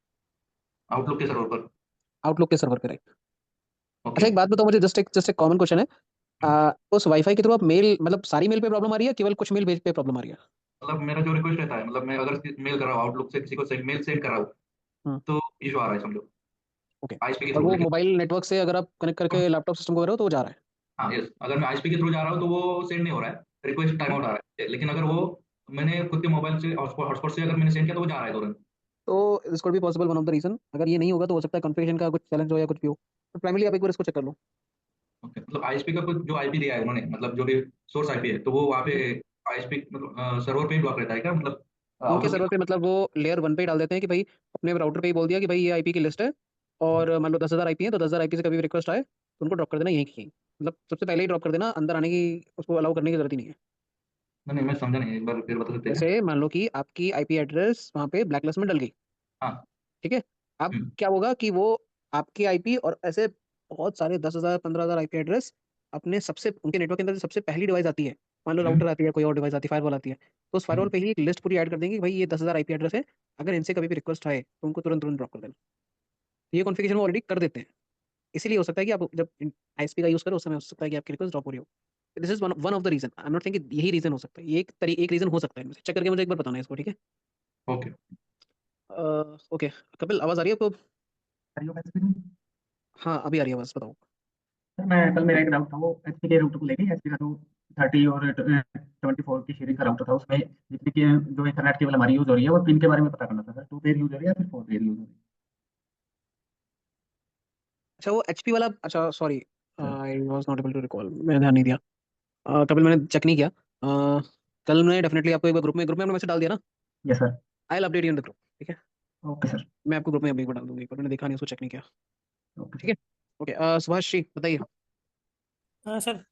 आउटलुक के सर्वर पर। आउटलुक के सर्वर पे, राइट। ओके। अच्छा एक बात बताओ मुझे, जस्ट एक कॉमन क्वेश्चन है। उस वाईफाई के थ्रू आप मेल, मतलब सारी मेल पे प्रॉब्लम आ रही है, केवल कुछ मेल पे प्रॉब्लम आ रही है? मतलब मेरा जो रिक्वेस्ट रहता है, मतलब मैं अगर मेल कर रहा हूँ आउटलुक से किसी को मेल सेंड कर रहा हूँ, हम्म। तो इशू आ रहा है समझो, ओके। आईएसपी के और थ्रू। वो लेकिन मोबाइल नेटवर्क से अगर आप कनेक्ट करके लैपटॉप सिस्टम को कर रहे हो तो वो जा रहा है? हाँ, यस, अगर मैं आईएसपी के थ्रू जा रहा हूँ तो वो सेंड नहीं हो रहा है, रिक्वेस्ट टाइम हम्म। आउट आ रहा है। लेकिन अगर वो मैंने खुद के मोबाइल से हॉटस्पॉट से अगर मैंने सेंड किया तो वो जा रहा है तुरंत। तो this could be possible, one of the reason. अगर ये नहीं होगा तो हो सकता है कॉन्फ़िगरेशन का कुछ चैलेंज हो या कुछ भी हो। तो प्राइमरली आप एक बार इसको चेक कर लो। ओके, मतलब आईएसपी का कुछ जो आईपी दिया है उन्होंने, मतलब जो भी सोर्स आईपी है, तो वो वहाँ पे आईएसपी मतलब सर्वर पे ही ब्लॉक रहता है क्या? मतलब उनके आउटलुक सर्वर पे मतलब वो लेयर वन पे ही डाल देते हैं कि भाई, अपने राउटर पे ही बोल दिया कि भाई ये आईपी की लिस्ट है, और मान लो 10,000 आईपी है, तो 10,000 आईपी से कभी भी रिक्वेस्ट आए तो उनको ड्रॉप कर देना यहीं की यहीं। मतलब सबसे पहले ही ड्रॉप कर देना, अंदर आने की उसको अलाउ करने की जरूरत ही नहीं है। नहीं, नहीं, मैं समझा नहीं, एक बार फिर बता सकते हैं क्या? जैसे मान लो कि आपकी आईपी एड्रेस वहाँ पे ब्लैकलिस्ट में डल गई, हाँ। ठीक है। अब हम्म, क्या होगा कि वो आपके आईपी और ऐसे बहुत सारे 10,000 15,000 आईपी एड्रेस अपने सबसे, उनके नेटवर्क के अंदर जो सबसे पहली डिवाइस आती है, मान लो हम्म, राउटर आती है, कोई और डिवाइस आती है, फायरवॉल आती है, तो उस फायरवॉल हम्म। पे ही एक लिस्ट पूरी ऐड कर देंगे कि भाई ये 10,000 आईपी एड्रेस है, अगर इनसे कभी भी रिक्वेस्ट आए तो उनको तुरंत तुरंत ड्रॉप कर देना। तो ये कॉन्फ़िगरेशन वो ऑलरेडी कर देते हैं। इसीलिए हो सकता है कि आप जब आईएसपी का यूज़ करो उस समय हो सकता है कि आपकी रिक्वेस्ट ड्रॉप हो रही हो। This is one of the reason, I am not saying कि यही रीजन हो सकता है, ये एक रीजन हो सकता है इनमें से। चेक करके मुझे एक बार बताना है इसको, ठीक है। ओके। ओके। कपिल, आवाज़ आ रही है आपको? हरिओम एचपी। हाँ, अभी आ रही है आवाज़, बताओ। सर मैं कल मेरा एक डाउट था, वो एचपी के रूटर को लेके। एचपी का जो 30 और 24 की सीरीज का राउटर था, उसमें जितनी की जो इंटरनेट केबल हमारी यूज हो रही है, वो पिन के बारे में पता करना था सर। 2 पेयर यूज हो रही है या फिर 4 पेयर यूज हो रही अच्छा वो एचपी वाला, अच्छा सॉरी, है sir? I was not able to recall, मैंने ध्यान नहीं दिया। कपिल, मैंने चेक नहीं किया। कल मैं डेफिनेटली आपको एक बार ग्रुप में मैसेज डाल दिया ना। Yes sir. I will update you in the group, ठीक है। Okay sir. मैं आपको ग्रुप में अभी डाल दूंगा, एक बार मैंने देखा नहीं, उसको चेक नहीं किया। ओके ठीक सर। है। ओके, सुभाष जी बताइए। हाँ सर,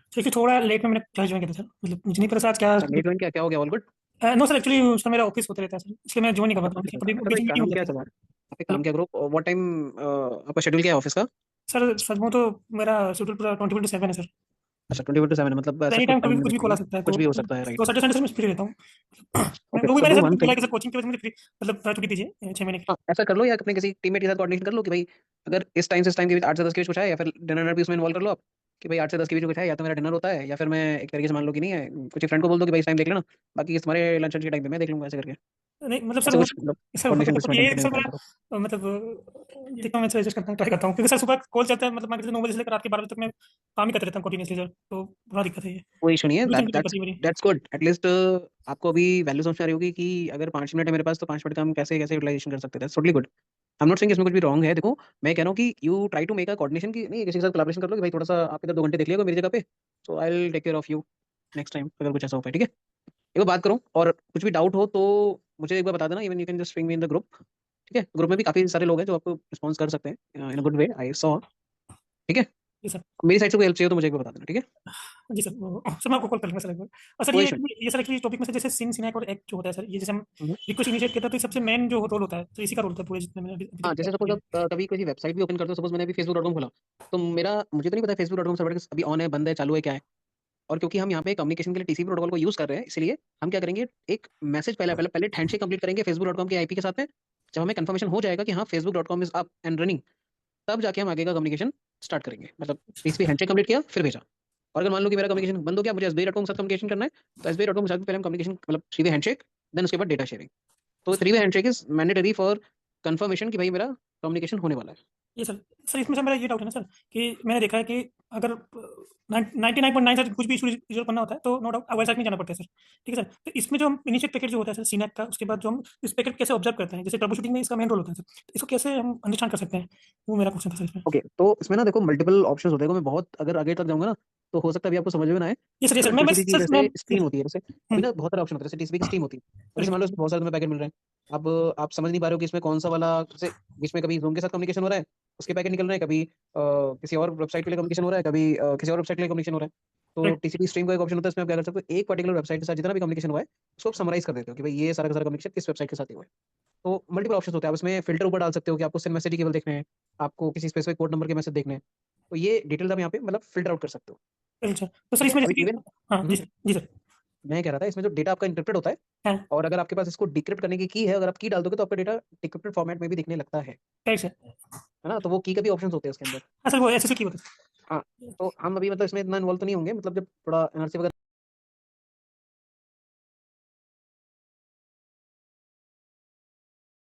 एक्चुअली थोड़ा लेट में मैंने क्लास ज्वाइन किया था सर, मतलब मुझे नहीं पता सर आज क्या लेट ज्वाइन क्या क्या हो गया? All good? No sir, actually उस समय मेरा ऑफिस होता रहता है सर, इसलिए मैं ज्वाइन नहीं कर पाता हूँ। अच्छा कभी तो एक मीटिंग काम हो क्या जाती चला है। आप एक काम क्या करो, व्हाट टाइम आपका शेड्यूल क्या है ऑफिस का? सर वो तो मेरा शेड्यूल पूरा 24/7 है सर, अच्छा 24/7 मतलब ऐसा एनी कुछ टाइम कभी टाइम कुछ भी लिमिट खोला नहीं है, सकता है, कुछ भी हो सकता है, तो राइट? सैटरडे संडे सर मैं फ्री रहता हूँ। ओके वो भी तो मैंने डू सर वन बोला थिंग। कि सर कोचिंग की वजह से मुझे फ्री, मतलब छुट्टी दीजिए 6 महीने की। हाँ ऐसा कर लो या अपने किसी टीममेट के साथ कोऑर्डिनेशन कर लो कि भाई अगर इस टाइम से इस टाइम के बीच 8 से 10 के बीच कुछ है, या फिर डिनर भी उसमें इन्वॉल्व कर लो आप कि भाई 8 से 10 के बीच में कुछ है, या तो मेरा डिनर होता है या फिर मैं एक तरीके से मान लो कि नहीं है, कुछ फ्रेंड को बोल दो कि भाई इस टाइम देख लेना, बाकी इस तुम्हारे लंच के टाइम पे मैं देख लूंगा, ऐसे करके नहीं मतलब सर ऐसे वो, कुछ मतलब सर कोऑर्डिनेशन कुछ मतलब मेंटेन ये करने सर का ट्राई मेरा करो। मतलब देखता हूँ, मैं सजेस्ट करता हूँ, ट्राई करता हूँ, क्योंकि सर सुबह कॉल चलता है, मतलब मान के चलो 9 बजे से लेकर रात के 12 बजे तक मैं काम ही करते रहता हूँ कंटिन्यूसली सर, तो बड़ा दिक्कत है ये, कोई इशू नहीं है, दूसरी मीटिंग दैट्स होती है मेरी। That's good. एटलीस्ट आपको अभी वैल्यू समझ आ रही होगी कि अगर 5 मिनट है मेरे पास तो 5 मिनट का हम कैसे कैसे यूटिलाइजेशन कर सकते हैं, that's totally good. I am not saying इसमें कुछ भी रॉन्ग है। देखो मैं कह रहा हूँ कि you try to make a coordination की नहीं, किसी के साथ कोलैबोरेशन कर लो कि भाई थोड़ा सा आप इधर 2 घंटे देख लिएगा मेरी जगह पे, so I will take care of you next time अगर कुछ ऐसा हो पाए, ठीक है? एक बार बात करो और कुछ भी डाउट हो तो मुझे एक बार बता देना, even you can just ping me in the group, ठीक है? ग्रुप में भी काफी सारे लोग हैं जो आपको रिस्पॉन्स कर सकते हैं इन a good way, I saw, ठीक है? जी सर। मेरी साइड से कोई हेल्प चाहिए तो मुझे एक बार बता देना, ठीक है? जी सर, सर मैं आपको कॉल करूँगा सर एक बार। और सर कोई इशू नहीं। ये सर एक्चुअली टॉपिक में से जैसे सिन सिनेक और एक्ट जो होता है सर, ये जैसे हम हम्म। रिक्वेस्ट इनिशिएट करते हैं तो ये सबसे मेन जो रोल होता है, तो इसी का रोल होता है पूरे जितने मैंने अभी अभी हाँ तक जैसे बात सपोज की है। आप कभी कोई वेबसाइट भी ओपन करते हो, सपोज मैंने अभी facebook.com खोला, तो मेरा मुझे तो नहीं पता facebook.com सर्वर अभी ऑन है, बंद है, चालू है, क्या है। और क्योंकि हम यहाँ पे कम्युनिकेशन के लिए टीसीपी प्रोटोकॉल को यूज कर रहे हैं, इसलिए हम क्या करेंगे, एक मैसेज पहले पहले पहले हैंडशेक कंप्लीट करेंगे facebook.com के आईपी के साथ में। जब हमें कंफर्मेशन हो जाएगा कि हाँ facebook.com is up and running, तब जाके हम आगे का कम्युनिकेशन स्टार्ट करेंगे, मतलब टीसीपी हैंडशेक कंप्लीट किया फिर भेजा। और अगर मान लो कि मेरा कम्युनिकेशन बंद हो गया, मुझे एसबीआई.com के साथ कम्युनिकेशन करना है, तो एसबीआई.com के साथ भी पहले हम कम्युनिकेशन मतलब थ्री वे हैंडशेक, देन उसके बाद डेटा शेयरिंग। तो three way handshake is mandatory for confirmation कि भाई मेरा कम्युनिकेशन होने वाला है। ये सर इसमें सर मेरा ये डाउट है ना सर, कि मैंने देखा है कि अगर 99.9 सर कुछ भी इशू रिजॉल्व करना होता है तो नो डाउट वेबसाइट में जाना पड़ता है सर, ठीक है सर। तो इसमें जो हम इनिशिएट पैकेट जो होता है सर सीनैक का, उसके बाद जो हम इस पैकेट कैसे ऑब्जर्व करते हैं, जैसे ट्रबल शूटिंग में इसका मेन रोल होता है सर, तो इसको कैसे हम अंडरस्टैंड कर सकते हैं, वो मेरा क्वेश्चन था सर इसमें। ओके तो इसमें ना देखो मल्टीपल ऑप्शंस होते हैं, मैं बहुत अगर आगे तक जाऊंगा ना तो हो सकता है अभी आपको समझ में ना आए। ये सर मैं टीसीपी की सर मैं जैसे स्ट्रीम होती है, जैसे अभी ना बहुत सारे ऑप्शन होते हैं, जैसे टीसीपी की स्ट्रीम होती है, और जैसे मान लो इसमें बहुत सारे तुम्हें पैकेट मिल रहे हैं। अब आप समझ नहीं पा रहे हो कि इसमें कौन सा वाला, जैसे बीच में कभी जूम के साथ कम्युनिकेशन हो रहा है, उसके पैकेट निकल रहे हैं, कभी किसी और वेबसाइट के लिए कम्युनिकेशन हो रहा है, कभी किसी और वेबसाइट के लिए कम्युनिकेशन हो रहा है। तो टीसीपी स्ट्रीम का एक ऑप्शन होता है, इसमें आप क्या कर सकते हो, एक पर्टिकुलर वेबसाइट के साथ जितना भी कम्युनिकेशन हुआ है उसको आप समराइज कर देते हो कि भाई ये सारा का सारा कम्युनिकेशन इस वेबसाइट के साथ ही हुआ है। तो मल्टीपल ऑप्शन होते हैं, आप इसमें फिल्टर ऊपर डाल सकते हो कि आपको सिर्फ मैसेज केवल देखने हैं, आपको किसी स्पेसिफिक कोड नंबर के मैसेज देखने हैं, तो ये डिटेल्स आप यहाँ पे मतलब फिल्टर आउट कर सकते हो, अच्छा, तो सर ठीक है? इसमें अभी जैसे कि इवन हाँ जी सर, जी सर। मैं कह रहा था इसमें जो डेटा आपका इंक्रिप्टेड होता है, हाँ और अगर आपके पास इसको डिक्रिप्ट करने की है, अगर आप की डाल दोगे तो आपका डेटा डिक्रिप्टेड फॉर्मेट में भी दिखने लगता राइट सर। है ना? तो वो की का भी ऑप्शन होते हैं इसके अंदर। हाँ सर, वो एसएसएल की होता है। हाँ तो हम अभी मतलब इसमें इतना इन्वॉल्व तो नहीं होंगे, मतलब जब थोड़ा एनआरसी वगैरह